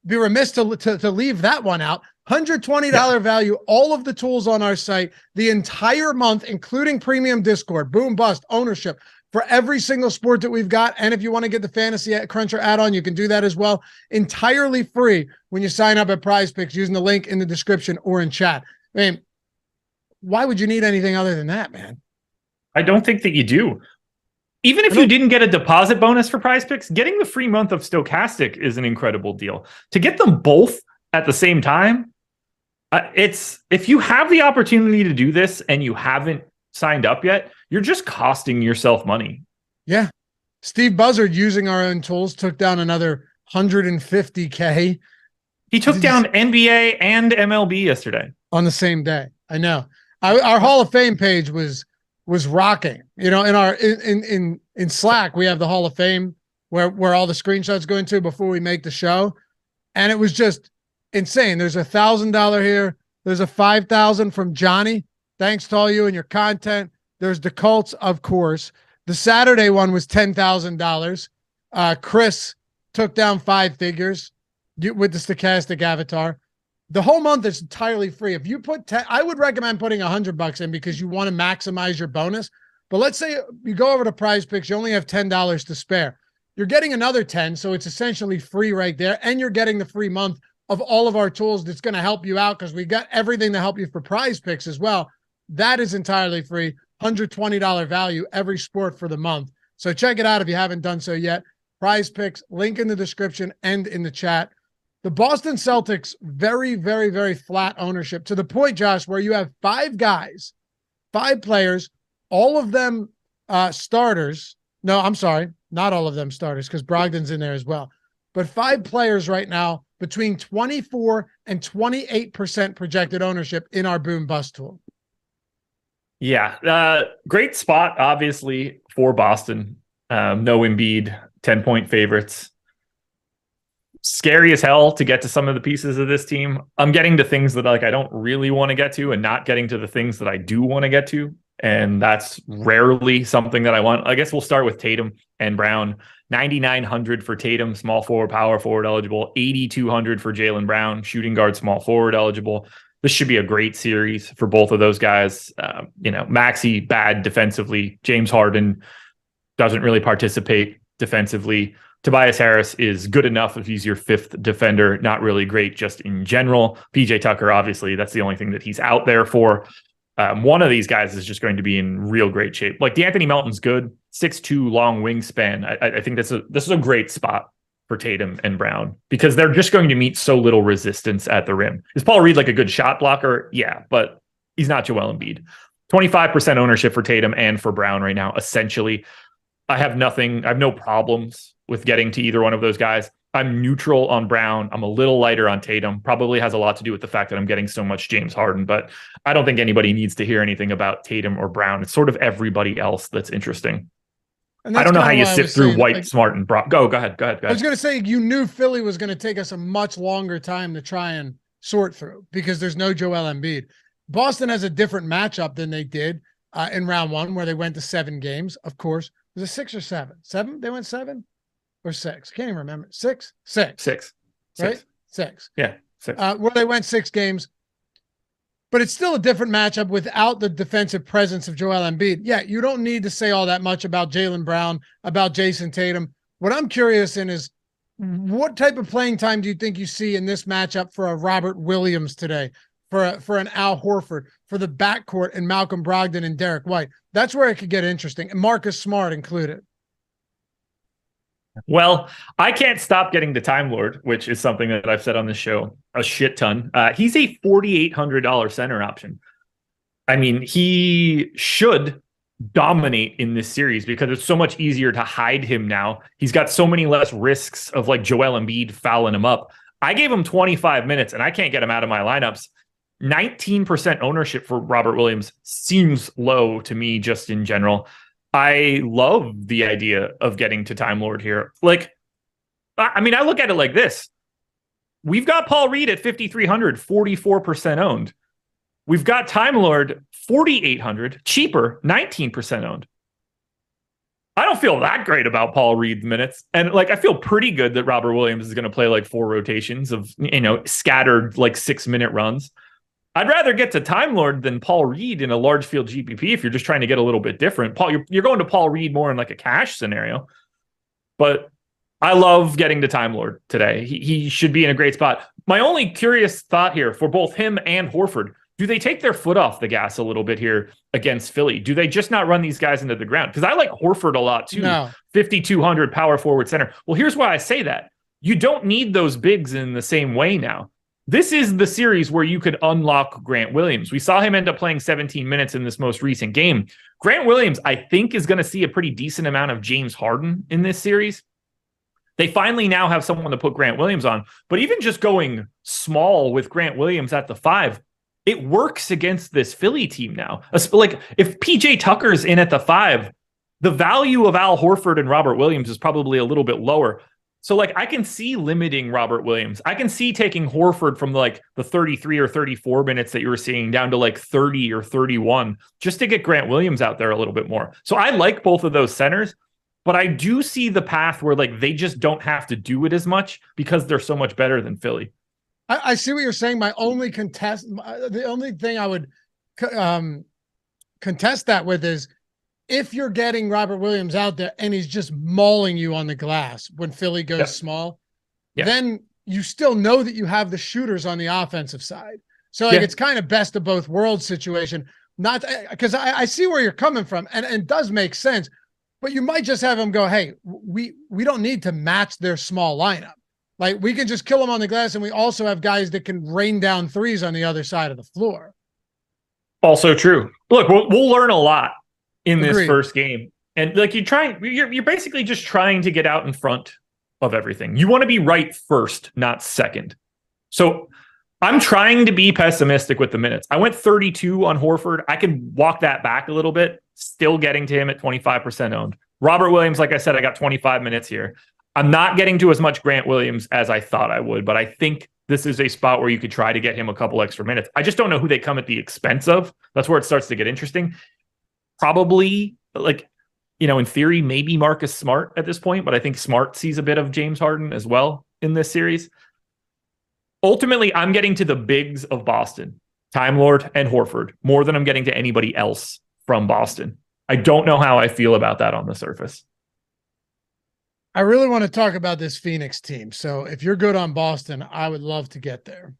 Be remiss to leave that one out. $120 value, all of the tools on our site, the entire month, including premium Discord, boom, bust, ownership for every single sport that we've got. And if you want to get the Fantasy Cruncher add-on, you can do that as well. Entirely free when you sign up at PrizePicks using the link in the description or in chat. I mean, why would you need anything other than that, man? I don't think that you do. Even if you didn't get a deposit bonus for PrizePicks, getting the free month of Stokastic is an incredible deal. To get them both at the same time, if you have the opportunity to do this and you haven't signed up yet, you're just costing yourself money. Yeah. Steve Buzzard, using our own tools, took down another 150K. He took down NBA and MLB yesterday. On the same day. I know. Our Hall of Fame page was rocking. You know, in our in Slack, we have the Hall of Fame where all the screenshots go into before we make the show. And it was just insane. There's $1,000 here. There's a 5,000 from Johnny. Thanks to all you and your content. There's the Colts, of course. The Saturday one was $10,000. Chris took down 5 figures with the Stokastic avatar. The whole month is entirely free. If you put 10, I would recommend putting $100 in because you want to maximize your bonus. But let's say you go over to PrizePicks, you only have $10 to spare. You're getting another 10, so it's essentially free right there, and you're getting the free month of all of our tools that's going to help you out because we got everything to help you for PrizePicks as well. That is entirely free, $120 value every sport for the month. So check it out if you haven't done so yet. PrizePicks, link in the description and in the chat. The Boston Celtics, very, very, very flat ownership to the point, Josh, where you have 5 guys, 5 players, all of them starters. No, I'm sorry, not all of them starters because Brogdon's in there as well. But 5 players right now between 24 and 28% projected ownership in our boom bust tool. Yeah, great spot, obviously, for Boston. No Embiid, 10-point favorites. Scary as hell to get to some of the pieces of this team. I'm getting to things that I don't really want to get to and not getting to the things that I do want to get to. And that's rarely something that I want. I guess we'll start with Tatum and Brown. 9,900 for Tatum, small forward, power forward eligible. 8,200 for Jaylen Brown, shooting guard, small forward eligible. This should be a great series for both of those guys. Maxey, bad defensively. James Harden doesn't really participate defensively. Tobias Harris is good enough if he's your 5th defender, not really great just in general. PJ Tucker, obviously, that's the only thing that he's out there for. One of these guys is just going to be in real great shape. Like D'Anthony Melton's good, 6'2", long wingspan. I think this is a great spot for Tatum and Brown because they're just going to meet so little resistance at the rim. Is Paul Reed like a good shot blocker? Yeah, but he's not Joel Embiid. 25% ownership for Tatum and for Brown right now, essentially. I have no problems with getting to either one of those guys. I'm neutral on Brown. I'm a little lighter on Tatum. Probably has a lot to do with the fact that I'm getting so much James Harden, but I don't think anybody needs to hear anything about Tatum or Brown. It's sort of everybody else that's interesting. I don't know how you sift through White, Smart, and Brown. Go ahead. I was going to say, you knew Philly was going to take us a much longer time to try and sort through because there's no Joel Embiid. Boston has a different matchup than they did in round one, where they went to 7 games. Of course, was it 6 or 7? 7? They went 7 or 6? Can't even remember. 6, right? 6. Yeah, 6. Where they went 6 games. But it's still a different matchup without the defensive presence of Joel Embiid. Yeah, you don't need to say all that much about Jaylen Brown, about Jason Tatum. What I'm curious in is what type of playing time do you think you see in this matchup for a Robert Williams today, for an Al Horford, for the backcourt and Malcolm Brogdon and Derek White? That's where it could get interesting, and Marcus Smart included. Well, I can't stop getting the Time Lord, which is something that I've said on this show a shit ton. He's a $4,800 center option. I mean, he should dominate in this series because it's so much easier to hide him now. He's got so many less risks of like Joel Embiid fouling him up. I gave him 25 minutes and I can't get him out of my lineups. 19% ownership for Robert Williams seems low to me just in general. I love the idea of getting to Time Lord here. Like, I mean, I look at it like this. We've got Paul Reed at 5,300, 44% owned. We've got Time Lord 4,800, cheaper, 19% owned. I don't feel that great about Paul Reed's minutes. And like, I feel pretty good that Robert Williams is going to play like 4 rotations of, scattered like 6-minute runs. I'd rather get to Time Lord than Paul Reed in a large field GPP if you're just trying to get a little bit different. Paul, you're going to Paul Reed more in like a cash scenario. But I love getting to Time Lord today. He should be in a great spot. My only curious thought here for both him and Horford, do they take their foot off the gas a little bit here against Philly? Do they just not run these guys into the ground? Because I like Horford a lot too. No. 5,200 power forward center. Well, here's why I say that. You don't need those bigs in the same way now. This is the series where you could unlock Grant Williams. We saw him end up playing 17 minutes in this most recent game. Grant Williams, I think, is going to see a pretty decent amount of James Harden in this series. They finally now have someone to put Grant Williams on. But even just going small with Grant Williams at the 5, it works against this Philly team now. Like, if PJ Tucker's in at the 5, the value of Al Horford and Robert Williams is probably a little bit lower. So, like, I can see limiting Robert Williams. I can see taking Horford from, like, the 33 or 34 minutes that you were seeing down to, like, 30 or 31 just to get Grant Williams out there a little bit more. So I like both of those centers, but I do see the path where, like, they just don't have to do it as much because they're so much better than Philly. I see what you're saying. The only thing I would contest that with is, if you're getting Robert Williams out there and he's just mauling you on the glass when Philly goes small, then you still know that you have the shooters on the offensive side. So like, it's kind of best of both worlds situation. Not because I see where you're coming from, and it does make sense, but you might just have them go, hey, we don't need to match their small lineup. Like, we can just kill them on the glass, and we also have guys that can rain down threes on the other side of the floor. Also true. Look, we'll learn a lot in this first game. And like, you're basically just trying to get out in front of everything. You want to be right first, not second. So I'm trying to be pessimistic with the minutes. I went 32 on Horford. I can walk that back a little bit, still getting to him at 25% owned. Robert Williams, like I said, I got 25 minutes here. I'm not getting to as much Grant Williams as I thought I would, but I think this is a spot where you could try to get him a couple extra minutes. I just don't know who they come at the expense of. That's where it starts to get interesting. Probably, like, in theory, maybe Marcus Smart at this point, but I think Smart sees a bit of James Harden as well in this series. Ultimately, I'm getting to the bigs of Boston, Time Lord and Horford, more than I'm getting to anybody else from Boston. I don't know how I feel about that on the surface. I really want to talk about this Phoenix team. So if you're good on Boston, I would love to get there.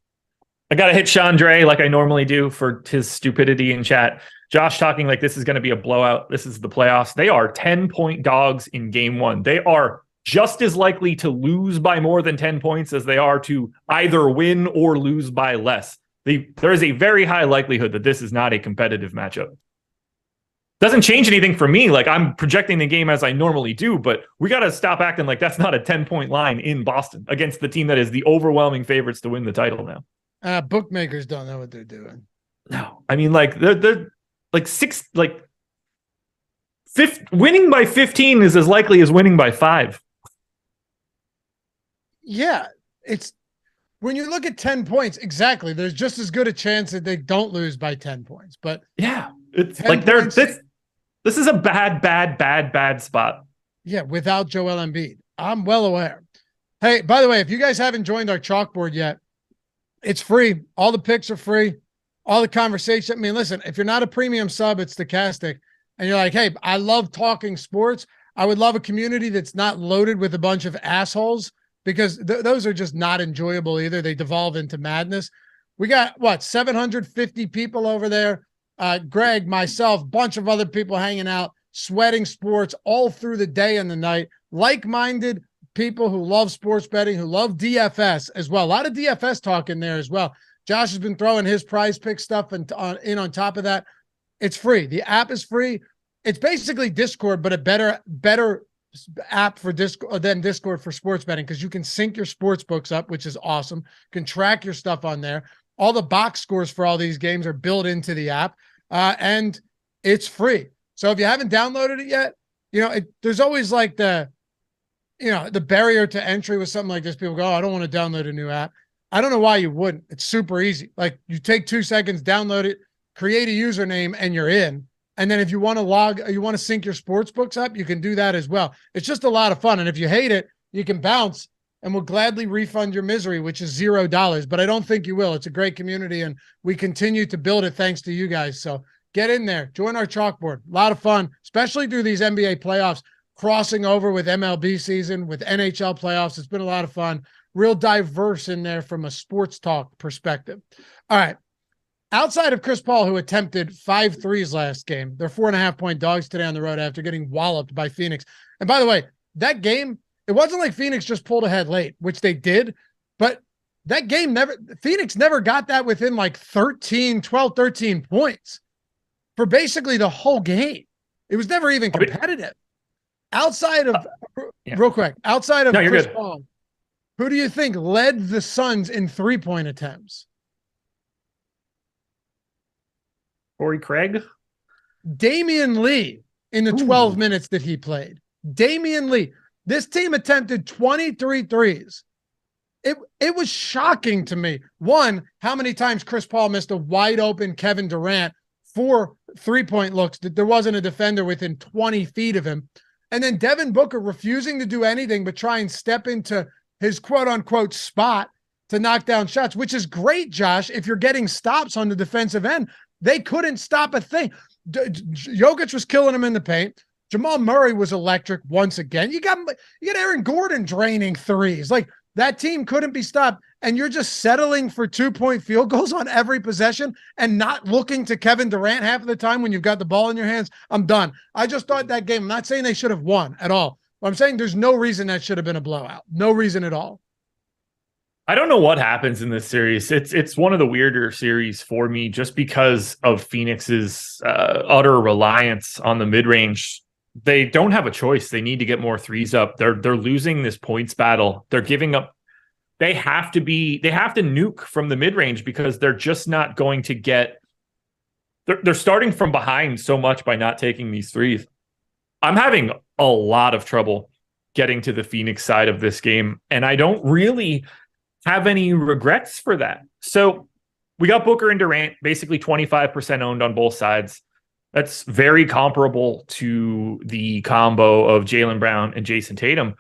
I got to hit Chandre like I normally do for his stupidity in chat. Josh talking like this is going to be a blowout. This is the playoffs. They are 10-point dogs in game one. They are just as likely to lose by more than 10 points as they are to either win or lose by less. There is a very high likelihood that this is not a competitive matchup. Doesn't change anything for me. Like, I'm projecting the game as I normally do, but we got to stop acting like that's not a 10-point line in Boston against the team that is the overwhelming favorites to win the title now. Bookmakers don't know what they're doing. No, I mean, like they're like winning by 15 is as likely as winning by 5. Yeah, it's when you look at 10 points, exactly. There's just as good a chance that they don't lose by 10 points. But yeah, it's like this is a bad spot. Yeah, without Joel Embiid. I'm well aware. Hey, by the way, if you guys haven't joined our chalkboard yet, it's free. All the picks are free. All the conversation. I mean, listen, if you're not a premium sub, it's Stokastic, and you're like, hey, I love talking sports. I would love a community that's not loaded with a bunch of assholes, because those are just not enjoyable either. They devolve into madness. We got, 750 people over there. Greg, myself, bunch of other people hanging out, sweating sports all through the day and the night. Like-minded people who love sports betting, who love DFS as well. A lot of DFS talk in there as well. Josh has been throwing his PrizePicks stuff and on top of that. It's free. The app is free. It's basically Discord, but a better app for Discord than Discord for sports betting, because you can sync your sports books up, which is awesome. You can track your stuff on there. All the box scores for all these games are built into the app, and it's free. So if you haven't downloaded it yet, there's always like the barrier to entry with something like this. People go, oh, I don't want to download a new app. I don't know why you wouldn't. It's super easy. Like, you take 2 seconds, download it, create a username, and you're in. And then if you want to sync your sports books up, you can do that as well. It's just a lot of fun. And if you hate it, you can bounce, and we'll gladly refund your misery, which is $0. But I don't think you will. It's a great community, and we continue to build it thanks to you guys. So get in there, join our chalkboard. A lot of fun, especially through these NBA playoffs, crossing over with MLB season, with NHL playoffs. It's been a lot of fun. Real diverse in there from a sports talk perspective. All right. Outside of Chris Paul, who attempted 5 threes last game, they're 4.5-point dogs today on the road after getting walloped by Phoenix. And by the way, that game, it wasn't like Phoenix just pulled ahead late, which they did, but that game Phoenix never got that within like 13 points for basically the whole game. It was never even competitive. Outside of, real quick, outside of Chris Paul, who do you think led the Suns in 3-point attempts? Corey Craig? Damian Lee in the 12 minutes that he played. Damian Lee. This team attempted 23 threes. It was shocking to me. One, how many times Chris Paul missed a wide open Kevin Durant, 4 3-point looks that there wasn't a defender within 20 feet of him. And then Devin Booker refusing to do anything but try and step into his quote unquote spot to knock down shots, which is great, Josh, if you're getting stops on the defensive end. They couldn't stop a thing. Jokic was killing him in the paint. Jamal Murray was electric once again. You got Aaron Gordon draining threes. Like, that team couldn't be stopped. And you're just settling for 2-point field goals on every possession and not looking to Kevin Durant half of the time when you've got the ball in your hands. I'm done. I just thought that game, I'm not saying they should have won at all. But I'm saying there's no reason that should have been a blowout. No reason at all. I don't know what happens in this series. It's one of the weirder series for me just because of Phoenix's utter reliance on the mid-range. They don't have a choice. They need to get more threes up. They're losing this points battle. They're giving up. They have to nuke from the mid-range because they're just not going to get. They're starting from behind so much by not taking these threes. I'm having a lot of trouble getting to the Phoenix side of this game, and I don't really have any regrets for that. So we got Booker and Durant basically 25% owned on both sides. That's very comparable to the combo of Jaylen Brown and Jason Tatum.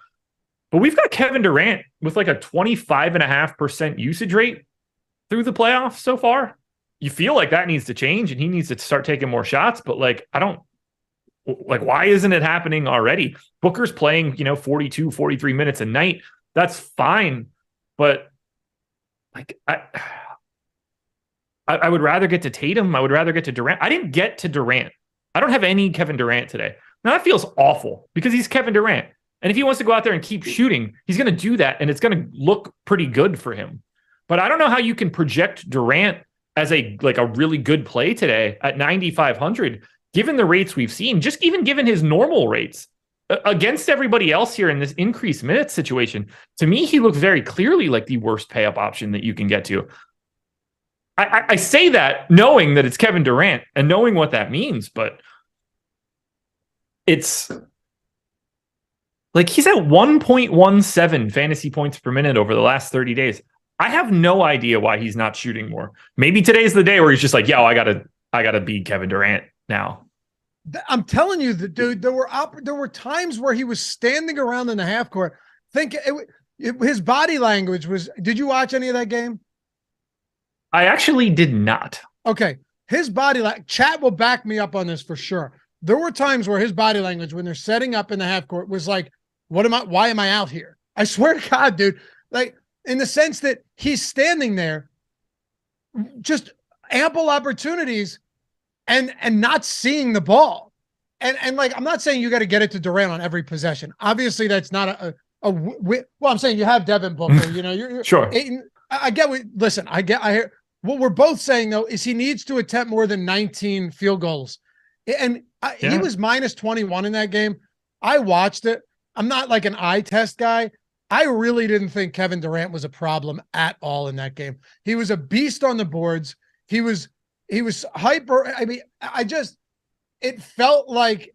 But we've got Kevin Durant with like a 25.5% usage rate through the playoffs so far. You feel like that needs to change and he needs to start taking more shots, but why isn't it happening already? Booker's playing, 42, 43 minutes a night. That's fine. But I would rather get to Tatum. I would rather get to Durant. I didn't get to Durant. I don't have any Kevin Durant today. Now that feels awful because he's Kevin Durant. And if he wants to go out there and keep shooting, he's going to do that. And it's going to look pretty good for him. But I don't know how you can project Durant as a really good play today at 9,500, given the rates we've seen, just even given his normal rates against everybody else here in this increased minutes situation. To me, he looks very clearly like the worst pay up option that you can get to. I say that knowing that it's Kevin Durant and knowing what that means, but it's like he's at 1.17 fantasy points per minute over the last 30 days. I have no idea why he's not shooting more. Maybe today's the day where he's just like, yo, I gotta beat Kevin Durant now. I'm telling you, dude, there were times where he was standing around in the half court. His body language was. Did you watch any of that game? I actually did not. Okay. His body, chat will back me up on this for sure. There were times where his body language, when they're setting up in the half court, was like, why am I out here? I swear to God, dude, like in the sense that he's standing there, just ample opportunities and not seeing the ball. And like, I'm not saying you got to get it to Durant on every possession. Obviously that's not well, I'm saying you have Devin Booker, you're sure. I get I hear. What we're both saying, though, is he needs to attempt more than 19 field goals. And he was minus 21 in that game. I watched it. I'm not like an eye test guy. I really didn't think Kevin Durant was a problem at all in that game. He was a beast on the boards. He was hyper. I mean, it felt like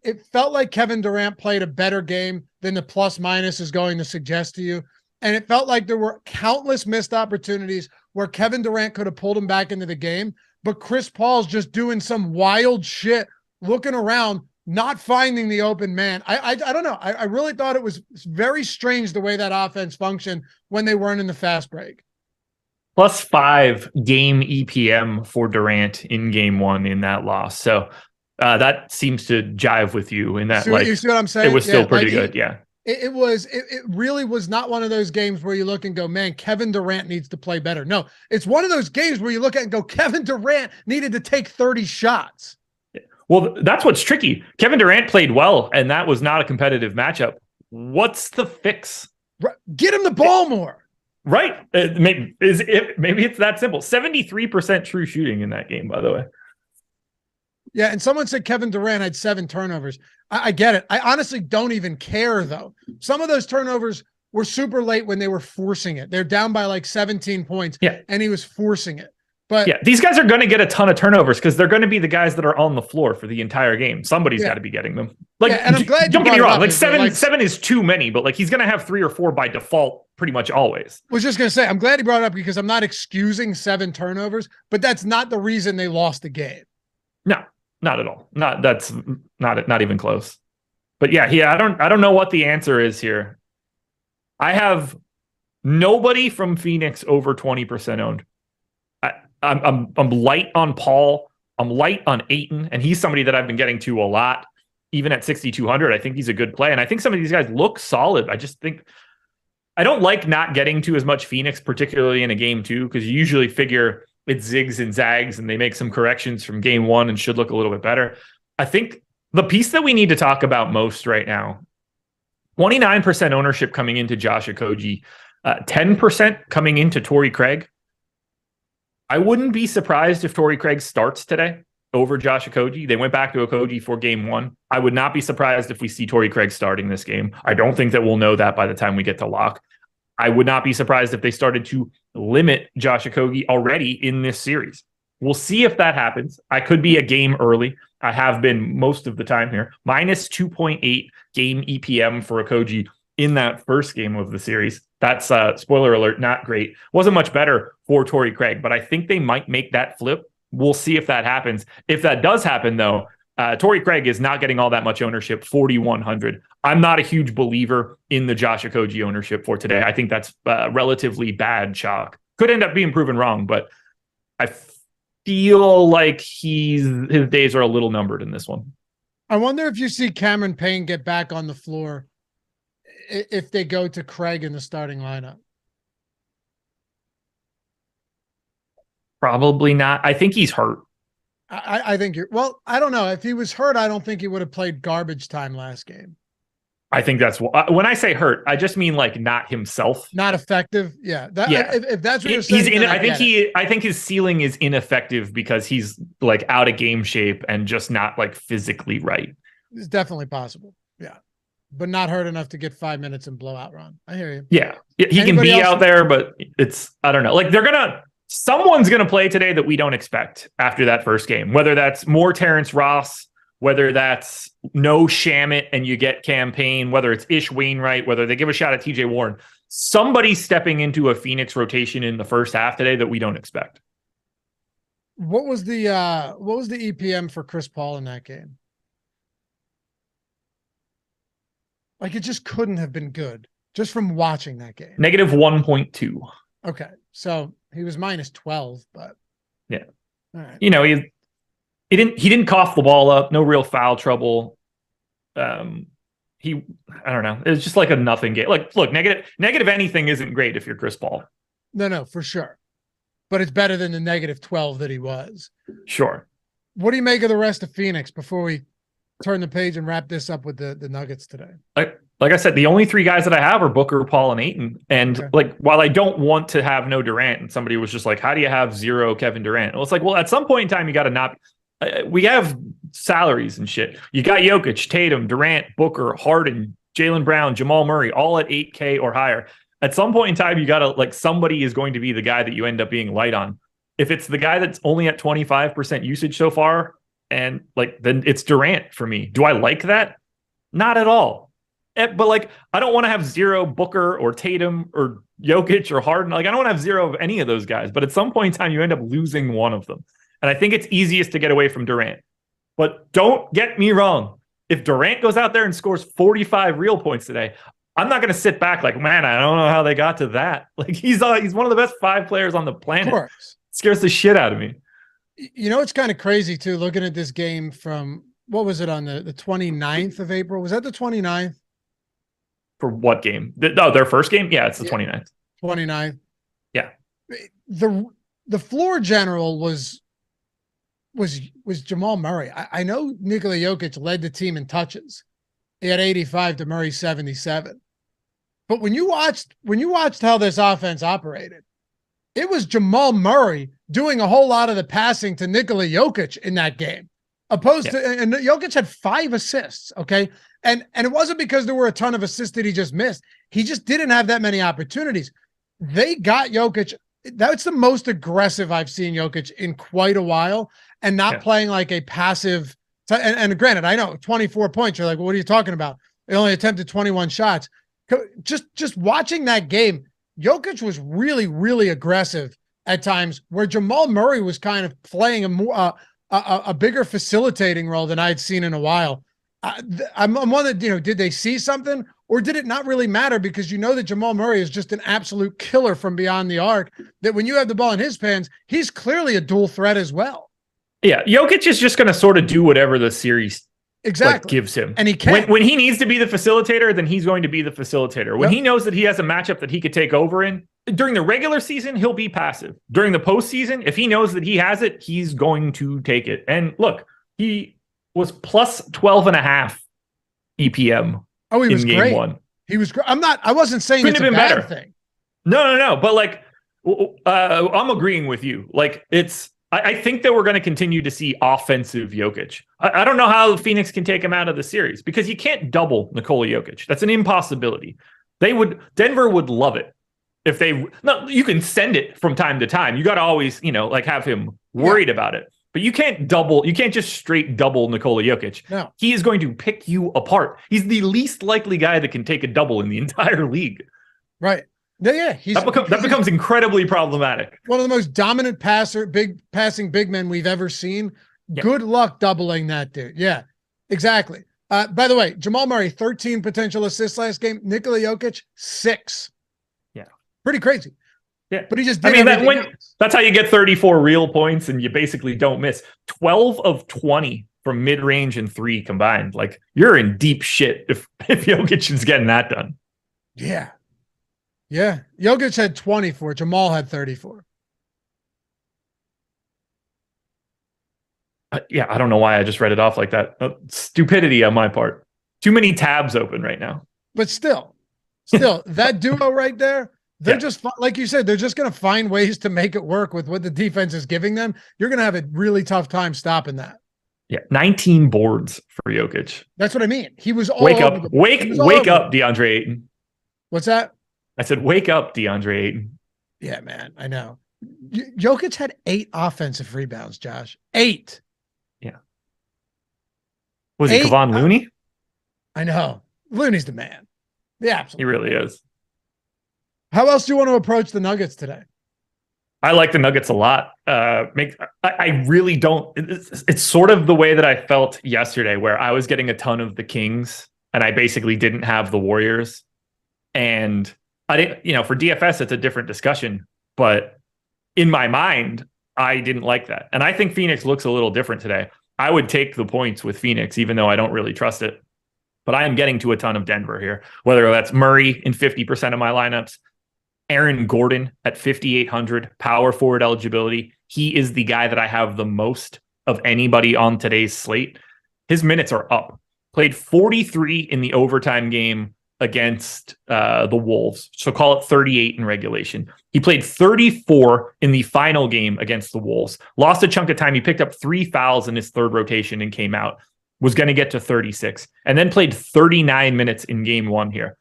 Kevin Durant played a better game than the plus minus is going to suggest to you. And it felt like there were countless missed opportunities where Kevin Durant could have pulled him back into the game, but Chris Paul's just doing some wild shit, looking around, not finding the open man. I don't know. I really thought it was very strange the way that offense functioned when they weren't in the fast break. +5 game EPM for Durant in game one in that loss. So that seems to jive with you in that. You see what I'm saying? It was still pretty good. Yeah. It really was not one of those games where you look and go, man, Kevin Durant needs to play better. No, it's one of those games where you look at it and go, Kevin Durant needed to take 30 shots. Well, that's what's tricky. Kevin Durant played well, and that was not a competitive matchup. What's the fix? Get him the ball more. Right. Maybe it's that simple. 73% true shooting in that game, by the way. Yeah, and someone said Kevin Durant had 7 turnovers. I get it. I honestly don't even care, though. Some of those turnovers were super late when they were forcing it. They're down by like 17 points, and he was forcing it. But yeah, these guys are going to get a ton of turnovers because they're going to be the guys that are on the floor for the entire game. Somebody's got to be getting them. Like, and I'm glad don't get me wrong. Like seven is too many, but like he's going to have 3 or 4 by default pretty much always. I was just going to say, I'm glad he brought it up because I'm not excusing 7 turnovers, but that's not the reason they lost the game. No. Not at all. That's not even close. But yeah, I don't know what the answer is here. I have nobody from Phoenix over 20% owned. I'm light on Paul. I'm light on Ayton, and he's somebody that I've been getting to a lot, even at 6,200. I think he's a good play, and I think some of these guys look solid. I just think I don't like not getting to as much Phoenix, particularly in a game 2, because you usually figure it zigs and zags and they make some corrections from game 1 and should look a little bit better. I think the piece that we need to talk about most right now, 29% ownership coming into Josh Okogie, 10% coming into Torrey Craig. I wouldn't be surprised if Torrey Craig starts today over Josh Okogie. They went back to Okogie for game 1. I would not be surprised if we see Torrey Craig starting this game. I don't think that we'll know that by the time we get to lock. I would not be surprised if they started to limit Josh Okogie already in this series. We'll see if that happens. I could be a game early. I have been most of the time here. Minus 2.8 game EPM for Okogie in that first game of the series. That's spoiler alert, not great. Wasn't much better for Torrey Craig, but I think they might make that flip. We'll see if that happens. If that does happen, though, Torrey Craig is not getting all that much ownership, 4,100. I'm not a huge believer in the Josh Okogie ownership for today. I think that's relatively bad chalk. Could end up being proven wrong, but I feel like his days are a little numbered in this one. I wonder if you see Cameron Payne get back on the floor if they go to Craig in the starting lineup. Probably not. I think he's hurt. I think well, I don't know. If he was hurt, I don't think he would have played garbage time last game. I think that's what, when I say hurt, I just mean like not himself. Not effective. Yeah. If that's what you're He's saying, I think his ceiling is ineffective because he's like out of game shape and just not like physically right. It's definitely possible. Yeah. But not hurt enough to get 5 minutes and blowout run. I hear you. Yeah. He can be out there, but I don't know. Like someone's going to play today that we don't expect after that first game, whether that's more Terrence Ross, whether that's no Shamit and you get Campaign, whether it's Ish Wainwright, whether they give a shot at TJ Warren, somebody's stepping into a Phoenix rotation in the first half today that we don't expect. What was the EPM for Chris Paul in that game? Like, it just couldn't have been good just from watching that game. Negative 1.2. Okay. So he was minus 12, but yeah. All right. You know, he didn't cough the ball up, no real foul trouble. I don't know. It was just like a nothing game. Like, look, negative anything isn't great if you're Chris Paul. No, for sure. But it's better than the negative 12 that he was. Sure. What do you make of the rest of Phoenix before we turn the page and wrap this up with the Nuggets today? Like I said, the only three guys that I have are Booker, Paul, and Ayton. And like, while I don't want to have no Durant, and somebody was just like, how do you have zero Kevin Durant? Well, it's like, well, at some point in time, you got to not. We have salaries and shit. You got Jokic, Tatum, Durant, Booker, Harden, Jaylen Brown, Jamal Murray, all at 8K or higher. At some point in time, you got to, like, somebody is going to be the guy that you end up being light on. If it's the guy that's only at 25% usage so far, and like, then it's Durant for me. Do I like that? Not at all. But like, I don't want to have zero Booker or Tatum or Jokic or Harden. Like, I don't want to have zero of any of those guys. But at some point in time, you end up losing one of them. And I think it's easiest to get away from Durant. But don't get me wrong. If Durant goes out there and scores 45 real points today, I'm not going to sit back like, man, I don't know how they got to that. Like, he's one of the best 5 players on the planet. Of course. It scares the shit out of me. You know, it's kind of crazy, too, looking at this game from, what was it, on the 29th of April? Was that the 29th? For what game? Their first game? Yeah, it's the 29th. 29th. Yeah. The floor general was Jamal Murray. I know Nikola Jokic led the team in touches. He had 85 to Murray's 77. But when you watched how this offense operated, it was Jamal Murray doing a whole lot of the passing to Nikola Jokic in that game. Opposed to, and Jokic had 5 assists, okay? And it wasn't because there were a ton of assists that he just missed. He just didn't have that many opportunities. They got Jokic. That's the most aggressive I've seen Jokic in quite a while, and not playing like a passive. And granted, I know 24 points. You're like, well, what are you talking about? They only attempted 21 shots. Just watching that game, Jokic was really, really aggressive at times, where Jamal Murray was kind of playing a bigger facilitating role than I'd seen in a while. I'm wondering, did they see something, or did it not really matter, because you know that Jamal Murray is just an absolute killer from beyond the arc, that when you have the ball in his hands, he's clearly a dual threat as well. Yeah, Jokic is just going to sort of do whatever the series gives him. And he can. When he needs to be the facilitator, then he's going to be the facilitator. When he knows that he has a matchup that he could take over in, during the regular season, he'll be passive. During the postseason, if he knows that he has it, he's going to take it. And look, he was plus 12.5 EPM. Oh, he was in great. Game 1. He was great. I wasn't saying it's a bad thing. No. But like, I'm agreeing with you. Like, I think that we're going to continue to see offensive Jokic. I don't know how Phoenix can take him out of the series, because you can't double Nikola Jokic. That's an impossibility. Denver would love it if you can send it from time to time. You got to always, like, have him worried about it. But you can't just straight double Nikola Jokic. No. He is going to pick you apart. He's the least likely guy that can take a double in the entire league. Right. Yeah. That becomes incredibly problematic. One of the most dominant passing big men we've ever seen. Yeah. Good luck doubling that dude. Yeah, exactly. By the way, Jamal Murray, 13 potential assists last game. Nikola Jokic, 6. Yeah. Pretty crazy. Yeah, but he just did that's how you get 34 real points, and you basically don't miss. 12 of 20 from mid-range and 3 combined. Like, you're in deep shit if Jokic is getting that done. Yeah. Jokic had 24. Jamal had 34. Yeah, I don't know why I just read it off like that. Stupidity on my part. Too many tabs open right now. But still, that duo right there, they're just, like you said, they're just going to find ways to make it work with what the defense is giving them. You're going to have a really tough time stopping that. Yeah, 19 boards for Jokic. That's what I mean. He was all wake over up, wake up, DeAndre Ayton. What's that? I said, wake up, DeAndre Ayton. Yeah, man, I know. Jokic had 8 offensive rebounds, Josh. 8. Yeah. Was he Kevon Looney? I know. Looney's the man. Yeah, he really is. How else do you want to approach the Nuggets today? I like the Nuggets a lot. I really don't. It's sort of the way that I felt yesterday, where I was getting a ton of the Kings, and I basically didn't have the Warriors. And I didn't, for DFS, it's a different discussion. But in my mind, I didn't like that. And I think Phoenix looks a little different today. I would take the points with Phoenix, even though I don't really trust it. But I am getting to a ton of Denver here, whether that's Murray in 50% of my lineups, Aaron Gordon at 5,800 power forward eligibility. He is the guy that I have the most of anybody on today's slate. His minutes are up. Played 43 in the overtime game against the Wolves. So call it 38 in regulation. He played 34 in the final game against the Wolves. Lost a chunk of time. He picked up 3 fouls in his third rotation and came out. Was going to get to 36. And then played 39 minutes in game 1 here.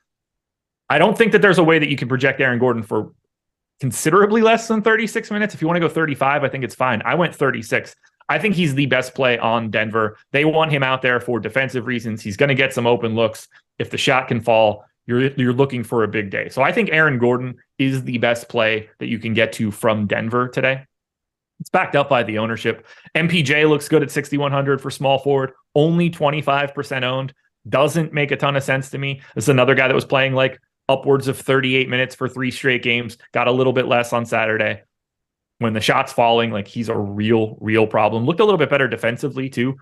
I don't think that there's a way that you can project Aaron Gordon for considerably less than 36 minutes. If you want to go 35, I think it's fine. I went 36. I think he's the best play on Denver. They want him out there for defensive reasons. He's going to get some open looks. If the shot can fall, you're looking for a big day. So I think Aaron Gordon is the best play that you can get to from Denver today. It's backed up by the ownership. MPJ looks good at 6,100 for small forward, only 25% owned. Doesn't make a ton of sense to me. This is another guy that was playing like upwards of 38 minutes for 3 straight games, got a little bit less on Saturday. When the shot's falling, like he's a real problem. Looked a little bit better defensively too.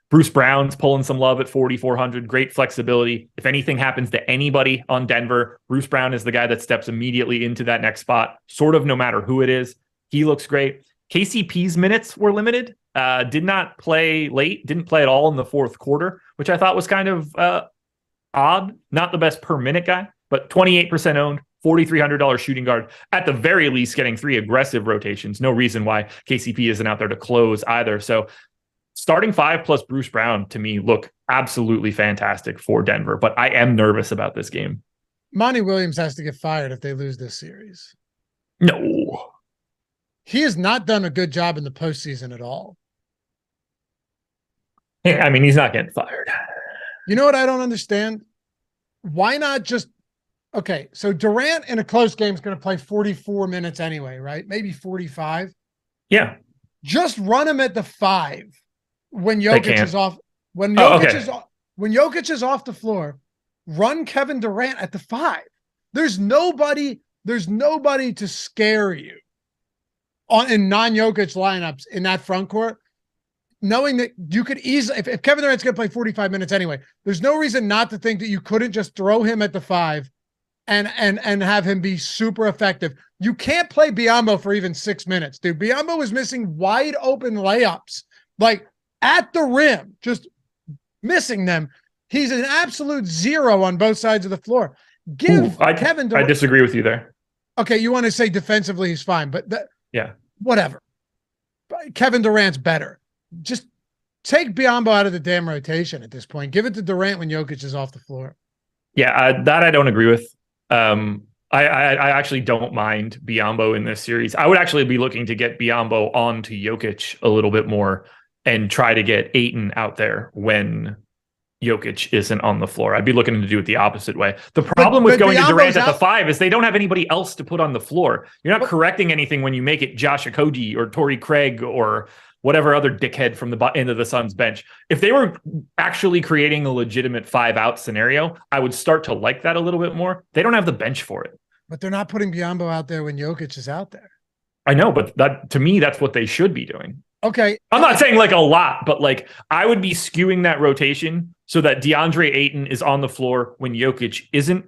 Bruce Brown's pulling some love at 4,400. Great flexibility. If anything happens to anybody on Denver, Bruce Brown is the guy that steps immediately into that next spot, sort of no matter who it is. He looks great. KCP's minutes were limited. Did not play late. Didn't play at all in the fourth quarter, which I thought was kind of odd. Not the best per minute guy, but 28% owned, $4,300 shooting guard. At the very least, getting 3 aggressive rotations. No reason why KCP isn't out there to close either. So starting 5 plus Bruce Brown to me look absolutely fantastic for Denver, but I am nervous about this game. Monty Williams has to get fired if they lose this series. No. He has not done a good job in the postseason at all. I mean, he's not getting fired. You know what I don't understand? Why not just, okay, so Durant in a close game is going to play 44 minutes anyway, right? Maybe 45. Yeah. Just run him at the 5 when Jokic is off. When Jokic is off the floor, run Kevin Durant at the 5. There's nobody to scare you in non-Jokic lineups in that front court, knowing that you could easily, if Kevin Durant's going to play 45 minutes anyway, there's no reason not to think that you couldn't just throw him at the 5 and have him be super effective. You can't play Biyombo for even 6 minutes, dude. Biyombo was missing wide open layups, like at the rim, just missing them. He's an absolute zero on both sides of the floor. Kevin Durant. I disagree with you there. Okay, you want to say defensively he's fine, but yeah, whatever. Kevin Durant's better. Just take Biyombo out of the damn rotation at this point. Give it to Durant when Jokic is off the floor. Yeah, that I don't agree with. I actually don't mind Biyombo in this series. I would actually be looking to get Biyombo onto Jokic a little bit more and try to get Ayton out there when Jokic isn't on the floor. I'd be looking to do it the opposite way. The problem with going to Durant at the 5 is they don't have anybody else to put on the floor. You're not correcting anything when you make it Josh Okogie or Torrey Craig or whatever other dickhead from the end of the Suns bench. If they were actually creating a legitimate 5-out scenario, I would start to like that a little bit more. They don't have the bench for it. But they're not putting Biyombo out there when Jokic is out there. I know, but that to me, that's what they should be doing. Okay. I'm not saying like a lot, but like I would be skewing that rotation so that DeAndre Ayton is on the floor when Jokic isn't,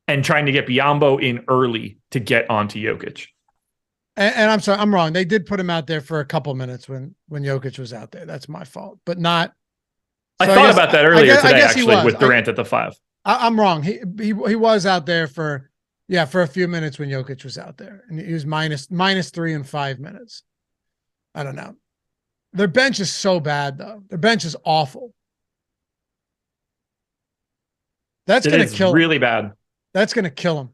and trying to get Biyombo in early to get onto Jokic. And I'm sorry, I'm wrong. They did put him out there for a couple minutes when Jokic was out there. That's my fault, but not. I thought about that earlier today, actually, with Durant at the 5. I'm wrong. He was out there for a few minutes when Jokic was out there, and he was minus 3 in 5 minutes. I don't know. Their bench is so bad, though. Their bench is awful. That's going to kill him. Really bad. That's going to kill him.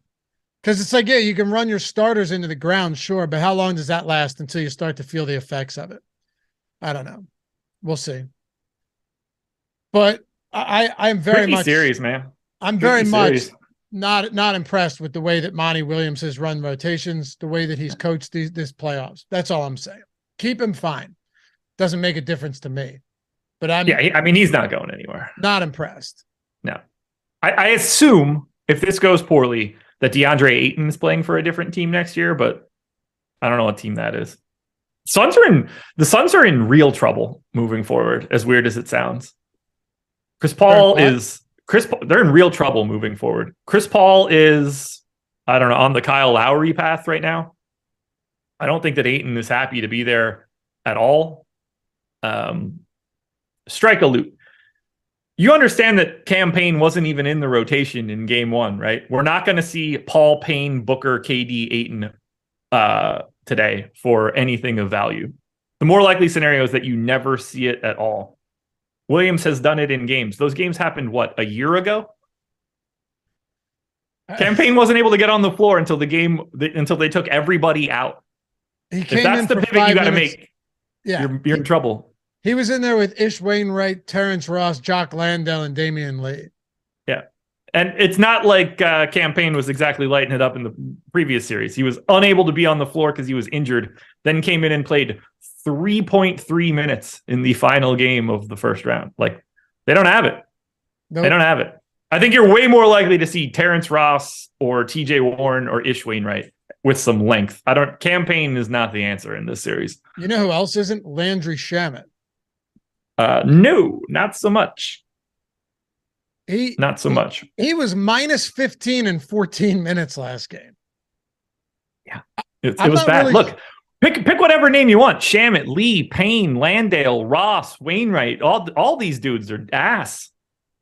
Because it's like, yeah, you can run your starters into the ground, sure, but how long does that last until you start to feel the effects of it? I don't know. We'll see. But I'm very much serious, man. I'm very much not impressed with the way that Monty Williams has run rotations, the way that he's coached this playoffs. That's all I'm saying. Keep him fine. Doesn't make a difference to me. But he's not going anywhere. Not impressed. No. I assume if this goes poorly that DeAndre Ayton is playing for a different team next year, but I don't know what team that is. The Suns are in real trouble moving forward, as weird as it sounds. They're in real trouble moving forward. Chris Paul is, I don't know, on the Kyle Lowry path right now. I don't think that Ayton is happy to be there at all. Strike a loot. You understand that Cam Payne wasn't even in the rotation in game 1, right? We're not going to see Paul, Payne, Booker, KD, Ayton today for anything of value. The more likely scenario is that you never see it at all. Williams has done it in games. Those games happened, a year ago? Cam Payne wasn't able to get on the floor until they took everybody out. If that's the pivot you got to make, you're in trouble. He was in there with Ish Wainwright, Terrence Ross, Jock Landale, and Damian Lee. Yeah. And it's not like Cam Payne was exactly lighting it up in the previous series. He was unable to be on the floor because he was injured, then came in and played 3.3 minutes in the final game of the first round. Like, they don't have it. Nope. They don't have it. I think you're way more likely to see Terrence Ross or TJ Warren or Ish Wainwright with some length. Cam Payne is not the answer in this series. You know who else isn't? Landry Shamet. No, not so much. Not so much. He was minus 15 in 14 minutes last game. Yeah, it was bad. Really... Look, pick whatever name you want. Shamet, Lee, Payne, Landale, Ross, Wainwright. All these dudes are ass.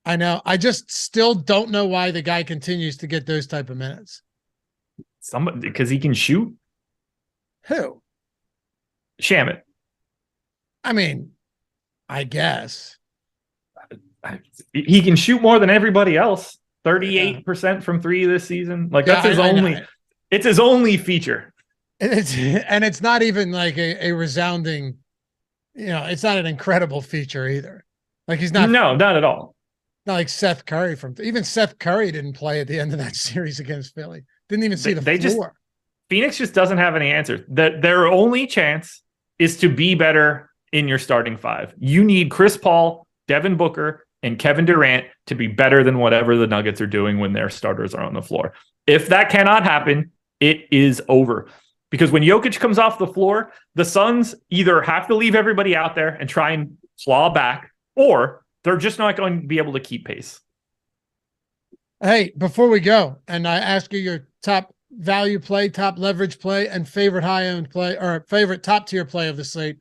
I know. I just still don't know why the guy continues to get those type of minutes. Because he can shoot. Who? Shamet. I mean, I guess. He can shoot more than everybody else. 38% from 3 this season. Like, that's his only. It's his only feature. And it's not even like a resounding, it's not an incredible feature either. Like, he's not. No, not at all. Not like Seth Curry even Seth Curry didn't play at the end of that series against Philly. Didn't even see the floor. Phoenix just doesn't have any answers. Their only chance is to be better in your starting 5. You need Chris Paul, Devin Booker, and Kevin Durant to be better than whatever the Nuggets are doing when their starters are on the floor. If that cannot happen, it is over. Because when Jokic comes off the floor, the Suns either have to leave everybody out there and try and claw back, or they're just not going to be able to keep pace. Hey, before we go, and I ask you your top value play, top leverage play, and favorite high-end play, or favorite top-tier play of the slate,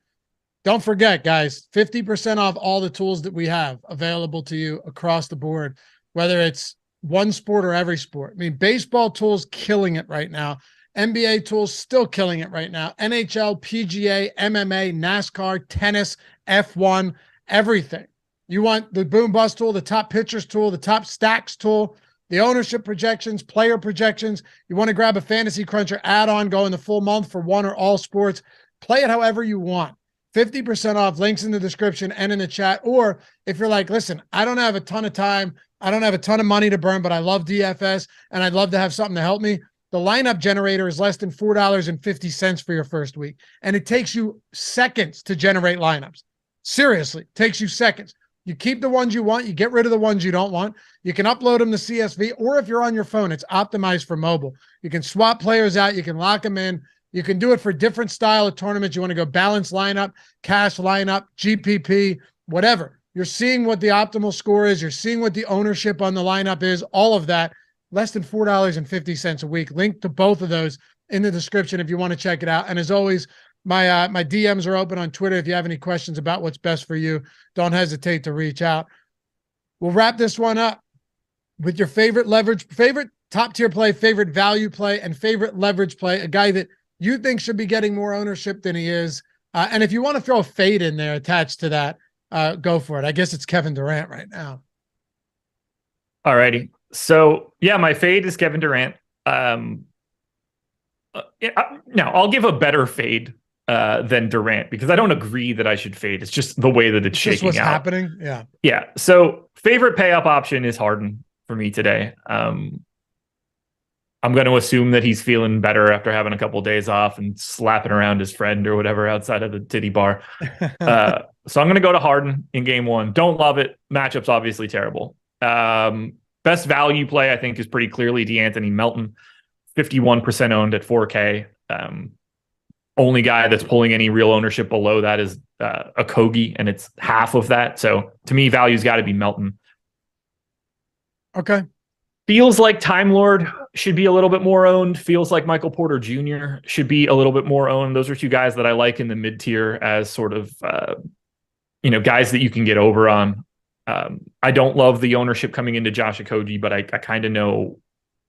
don't forget, guys, 50% off all the tools that we have available to you across the board, whether it's one sport or every sport. I mean, baseball tools killing it right now. NBA tools still killing it right now. NHL, PGA, MMA, NASCAR, tennis, F1, everything. You want the boom bust tool, the top pitchers tool, the top stacks tool, the ownership projections, player projections. You want to grab a fantasy cruncher add-on, go in the full month for one or all sports. Play it however you want. 50% off, links in the description and in the chat. Or if you're like, listen, I don't have a ton of time, I don't have a ton of money to burn, but I love DFS and I'd love to have something to help me. The lineup generator is less than $4.50 for your first week. And it takes you seconds to generate lineups. Seriously, takes you seconds. You keep the ones you want. You get rid of the ones you don't want. You can upload them to CSV, or if you're on your phone, it's optimized for mobile. You can swap players out. You can lock them in. You can do it for different style of tournaments. You want to go balanced lineup, cash lineup, GPP, whatever. You're seeing what the optimal score is. You're seeing what the ownership on the lineup is, all of that. Less than $4.50 a week. Link to both of those in the description if you want to check it out. And as always, my DMs are open on Twitter. If you have any questions about what's best for you, don't hesitate to reach out. We'll wrap this one up with your favorite leverage, favorite top tier play, favorite value play, and favorite leverage play, a guy that you think should be getting more ownership than he is. And if you want to throw a fade in there attached to that, go for it. I guess it's Kevin Durant right now. All righty. So yeah, my fade is Kevin Durant. Now I'll give a better fade than Durant because I don't agree that I should fade. It's just the way that it's shaking what's out. Happening. Yeah. Yeah. So favorite pay up option is Harden for me today. I'm going to assume that he's feeling better after having a couple of days off and slapping around his friend or whatever outside of the titty bar. So I'm going to go to Harden in game one. Don't love it. Matchup's obviously terrible. Best value play, I think, is pretty clearly DeAnthony Melton. 51% owned at 4K. Only guy that's pulling any real ownership below that is a Kogi, and it's half of that. So to me, value's got to be Melton. Okay. Feels like Time Lord should be a little bit more owned. Feels like Michael Porter Jr. should be a little bit more owned. Those are two guys that I like in the mid tier as sort of, guys that you can get over on. I don't love the ownership coming into Josh Okogie, but I kind of know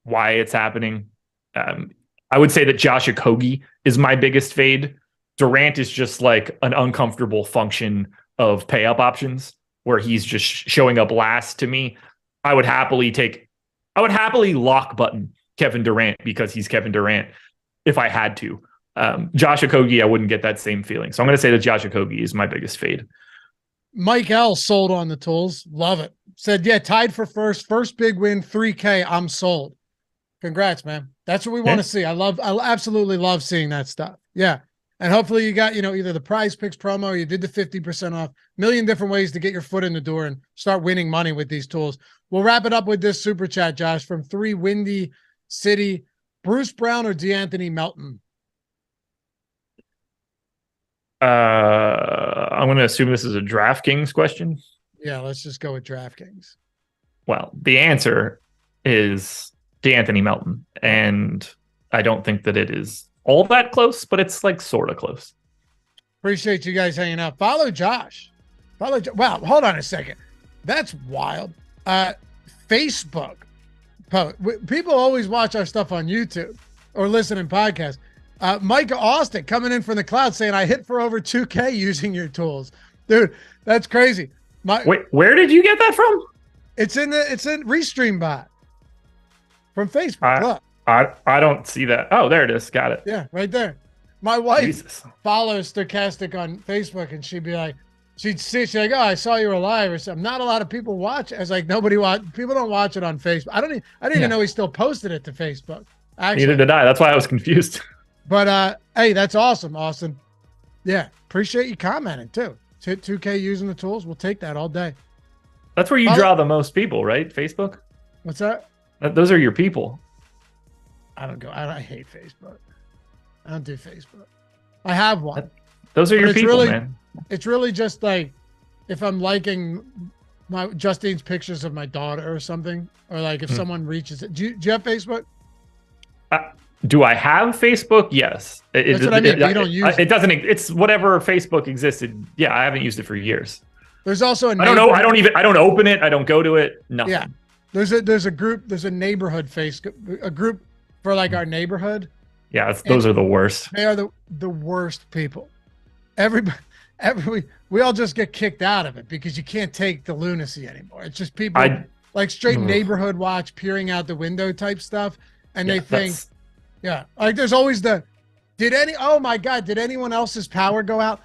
why it's happening. I would say that Josh Okogie is my biggest fade. Durant is just like an uncomfortable function of pay up options where he's just showing up last to me. I would happily lock button Kevin Durant because he's Kevin Durant if I had to. Josh Okogie, I wouldn't get that same feeling. So I'm going to say that Josh Okogie is my biggest fade. Mike L sold on the tools. Love it. Said, yeah, tied for first big win, 3K. I'm sold. Congrats, man. That's what we want to see. I absolutely love seeing that stuff. Yeah. And hopefully you got, either the PrizePicks promo, or you did the 50% off, million different ways to get your foot in the door and start winning money with these tools. We'll wrap it up with this super chat, Josh, from 3 Windy City. Bruce Brown or DeAnthony Melton? I'm going to assume this is a DraftKings question. Yeah, let's just go with DraftKings. Well, the answer is DeAnthony Melton, and I don't think that it is all that close, but it's like sort of close. Appreciate you guys hanging out. Follow Josh. Wow, hold on a second. That's wild. Facebook. People always watch our stuff on YouTube or listen in podcasts. Micah Austin coming in from the cloud saying, I hit for over 2K using your tools. Dude, that's crazy. Wait, where did you get that from? It's in Restream Bot from Facebook. Look. I don't see that. Oh, there it is. Got it. Yeah, right there. My wife follows Stokastic on Facebook, and she'd be like, she's like, oh, I saw you were live or something. Not a lot of people watch. I was like, people don't watch it on Facebook. I didn't even know he still posted it to Facebook. Actually. Neither did I. That's why I was confused. But hey, that's awesome, Austin. Yeah, appreciate you commenting too. 2K using the tools. We'll take that all day. That's where you draw the most people, right? Facebook? What's that? Those are your people. I hate Facebook. I don't do Facebook. I have one. Those are your people, man. It's really just like if I'm liking Justine's pictures of my daughter or something, or like if someone reaches it. Do you have Facebook? Do I have Facebook? Yes. That's what I mean. You don't use it. It doesn't. It's whatever Facebook existed. Yeah, I haven't used it for years. There's also I don't know. I don't open it. I don't go to it. Nothing. Yeah. There's a group. There's a neighborhood Facebook. A group for like our neighborhood. Yeah, those are the worst. They are the worst people. We all just get kicked out of it because you can't take the lunacy anymore. It's just people like straight neighborhood watch, peering out the window type stuff, and they think, like there's always oh my God, did anyone else's power go out?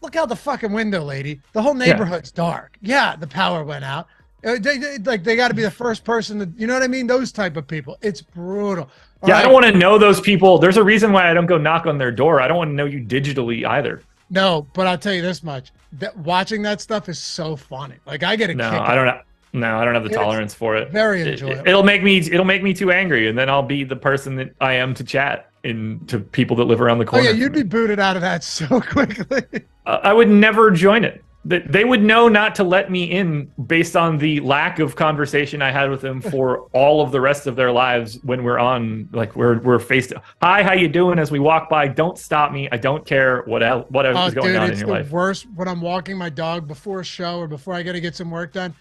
Look out the fucking window, lady. The whole neighborhood's dark. Yeah, the power went out. They got to be the first person to, you know what I mean? Those type of people. It's brutal. All right. I don't want to know those people. There's a reason why I don't go knock on their door. I don't want to know you digitally either. No, but I'll tell you this much: watching that stuff is so funny. Like I get a kick. I don't have the tolerance for it. Very enjoyable. It'll make me too angry, and then I'll be the person that I am to chat to people that live around the corner. Oh yeah, you'd be booted out of that so quickly. I would never join it. They would know not to let me in based on the lack of conversation I had with them for all of the rest of their lives when we're on, like we're faced. Hi, how you doing? As we walk by, don't stop me. I don't care whatever's going on in your life. It's the worst when I'm walking my dog before a show or before I got to get some work done,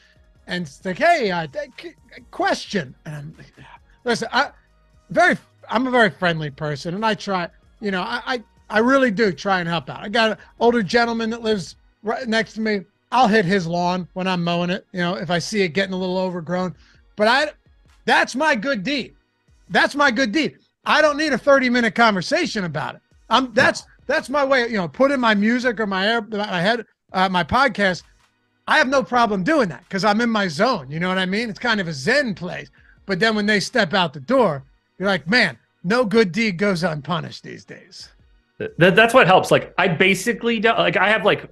and it's like, hey, question. And I'm like, listen, I'm a very friendly person, and I try. I really do try and help out. I got an older gentleman that lives right next to me. I'll hit his lawn when I'm mowing it, if I see it getting a little overgrown. But that's my good deed. That's my good deed. I don't need a 30-minute conversation about it. That's my way, put in my music or my podcast. I have no problem doing that because I'm in my zone. You know what I mean? It's kind of a Zen place. But then when they step out the door, you're like, man, no good deed goes unpunished these days. That's what helps. Like, I basically do, like, I have like,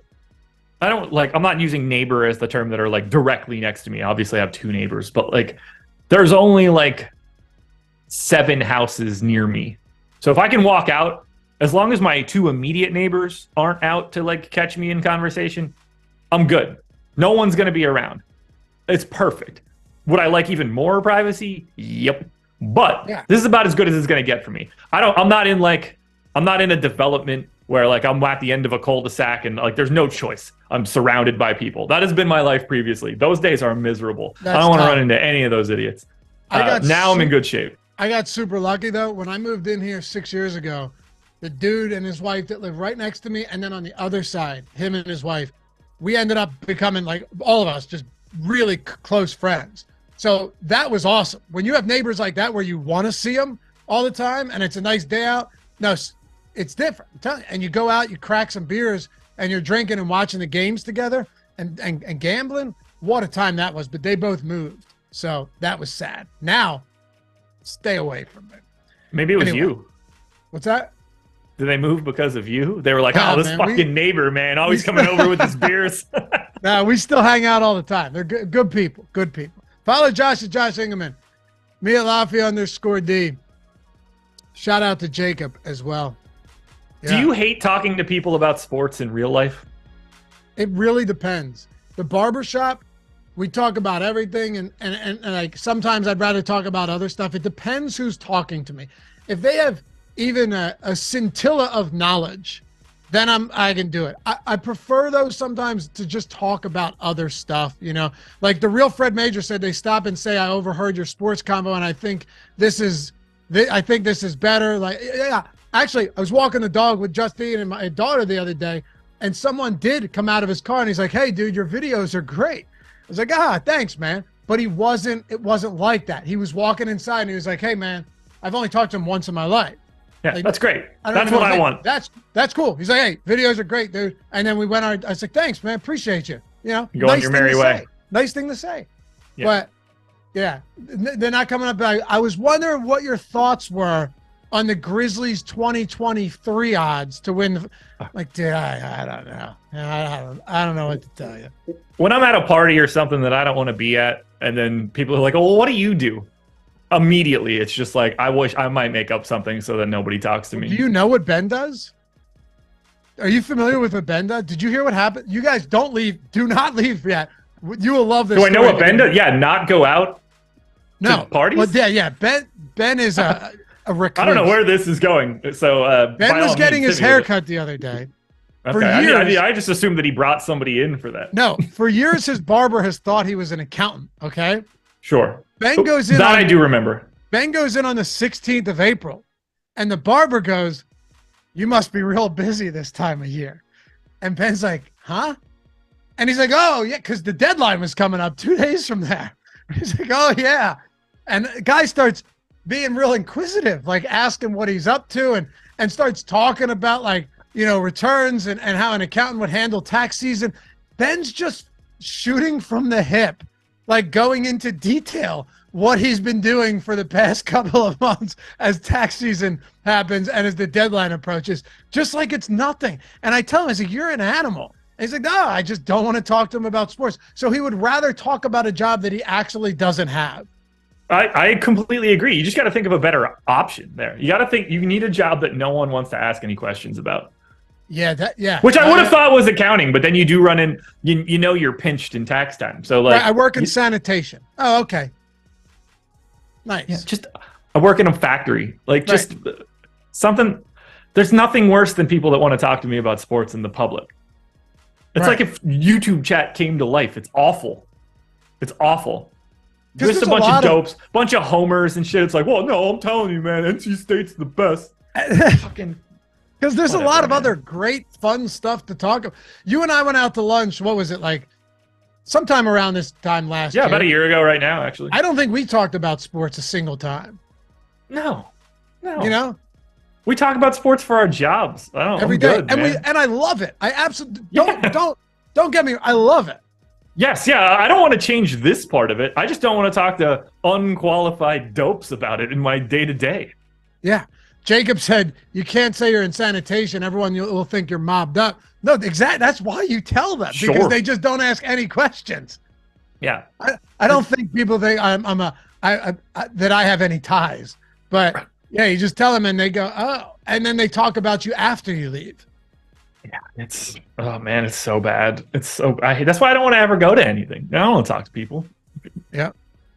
I don't like, I'm not using neighbor as the term that are like directly next to me. Obviously I have 2 neighbors, but like there's only like 7 houses near me. So if I can walk out, as long as my 2 immediate neighbors aren't out to like catch me in conversation, I'm good. No one's going to be around. It's perfect. Would I like even more privacy? Yep. But This is about as good as it's going to get for me. I'm not in a development where like I'm at the end of a cul-de-sac and like there's no choice. I'm surrounded by people. That has been my life previously. Those days are miserable. I don't want to run into any of those idiots. Now I'm in good shape. I got super lucky though. When I moved in here 6 years ago, the dude and his wife that lived right next to me, and then on the other side, him and his wife, we ended up becoming, like, all of us just really close friends. So that was awesome. When you have neighbors like that where you want to see them all the time and it's a nice day out, no, it's different. I'm telling you. And you go out, you crack some beers, and you're drinking and watching the games together and gambling. What a time that was. But they both moved. So that was sad. Now, stay away from it. Maybe it was you. What's that? Did they move because of you? They were like, oh, this fucking neighbor, man, always coming over with his beers. No, we still hang out all the time. They're good people. Good people. Follow Josh at Josh Engleman. Me at Lafayette_D. Shout out to Jacob as well. Yeah. Do you hate talking to people about sports in real life? It really depends. The barbershop, we talk about everything, and like sometimes I'd rather talk about other stuff. It depends who's talking to me. If they have even a scintilla of knowledge, then I can do it. I prefer those sometimes to just talk about other stuff, like the real Fred Major said, they stop and say, I overheard your sports combo and I think this is better. Like, yeah, actually I was walking the dog with Justine and my daughter the other day, and someone did come out of his car and he's like, hey dude, your videos are great. I was like, thanks, man. But it wasn't like that. He was walking inside and he was like, hey man, I've only talked to him once in my life. Yeah, like, that's great. That's what I want. That's cool. He's like, hey, videos are great, dude. And then we went on. I was like, thanks, man. Appreciate you. Go on your merry way. Nice thing to say. Yeah. But yeah, they're not coming up. I was wondering what your thoughts were on the Grizzlies 2023 odds to win. Like, dude, I don't know. I don't know what to tell you. When I'm at a party or something that I don't want to be at, and then people are like, oh, well, what do you do? Immediately, it's just like, I wish I might make up something so that nobody talks to me. Do you know what Ben does? Are you familiar with what Ben does? Did you hear what happened? You guys don't leave. Do not leave yet. You will love this. Do I know what Ben does? Yeah, not go out to parties? Well, yeah. Ben is a recluse. I don't know where this is going. So Ben was getting his hair cut the other day. Okay. For years, I just assumed that he brought somebody in for that. No, for years his barber has thought he was an accountant. Okay. Sure. Ben goes in. That I do remember. Ben goes in on the 16th of April, and the barber goes, you must be real busy this time of year. And Ben's like, huh? And he's like, oh, yeah, because the deadline was coming up 2 days from there. He's like, oh, yeah. And the guy starts being real inquisitive, like asking what he's up to, and starts talking about, like, returns and how an accountant would handle tax season. Ben's just shooting from the hip, like going into detail what he's been doing for the past couple of months as tax season happens and as the deadline approaches, just like it's nothing. And I tell him, I say, you're an animal. And he's like, no, I just don't want to talk to him about sports. So he would rather talk about a job that he actually doesn't have. I completely agree. You just got to think of a better option there. You got to think you need a job that no one wants to ask any questions about. Yeah. Which I would have thought was accounting, but then you do run in, you know, you're pinched in tax time. So like, right, I work in sanitation. Oh, okay. Nice. Yeah, I work in a factory. Like just something. There's nothing worse than people that want to talk to me about sports in the public. It's like if YouTube chat came to life. It's awful. It's awful. Just a bunch of dopes, bunch of homers and shit. It's like, well, no, I'm telling you, man, NC State's the best. Fucking. Because there's a lot of other great, fun stuff to talk about. You and I went out to lunch. What was it like? Sometime around this time last year. Yeah, about a year ago right now, actually. I don't think we talked about sports a single time. No. You know? We talk about sports for our jobs. I don't every day. And I love it. I absolutely don't get me. I love it. Yes, yeah. I don't want to change this part of it. I just don't want to talk to unqualified dopes about it in my day-to-day. Yeah. Jacob said, you can't say you're in sanitation. Everyone will think you're mobbed up. No, exactly. That's why you tell them, because they just don't ask any questions. Yeah. I don't think people think that I have any ties, but yeah, you just tell them and they go, oh, and then they talk about you after you leave. Yeah. Oh man, it's so bad. That's why I don't want to ever go to anything. I don't want to talk to people. Yeah.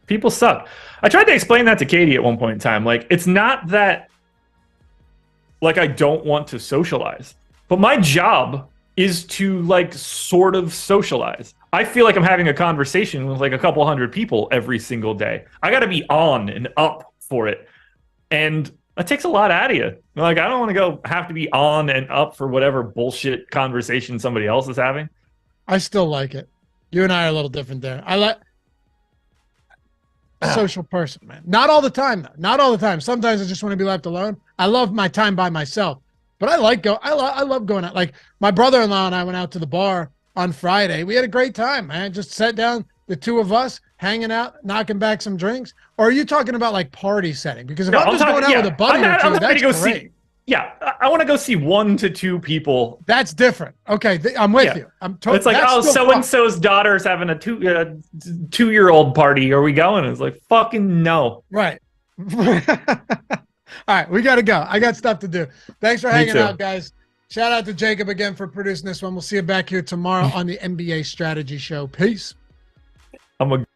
People suck. I tried to explain that to Katie at one point in time. Like, it's not that like I don't want to socialize, but my job is to like sort of socialize. I feel like I'm having a conversation with like a couple hundred people every single day. I got to be on and up for it. And that takes a lot out of you. Like, I don't want to have to be on and up for whatever bullshit conversation somebody else is having. I still like it. You and I are a little different there. I like a social person, man. Not all the time, though. Not all the time. Sometimes I just want to be left alone. I love my time by myself, but I love going out. Like, my brother-in-law and I went out to the bar on Friday. We had a great time, man. Just sat down, the two of us, hanging out, knocking back some drinks. Or are you talking about like party setting? Because if I'm just going out with a buddy or two, that's great. I want to go see 1 to 2 people. That's different. Okay, I'm with you. It's like, oh, so-and-so's daughter's having a 2-year-old party. Are we going? It's like, fucking no. Right. All right, we got to go. I got stuff to do. Thanks for hanging out, guys. Shout out to Jacob again for producing this one. We'll see you back here tomorrow on the NBA Strategy Show. Peace. I'm a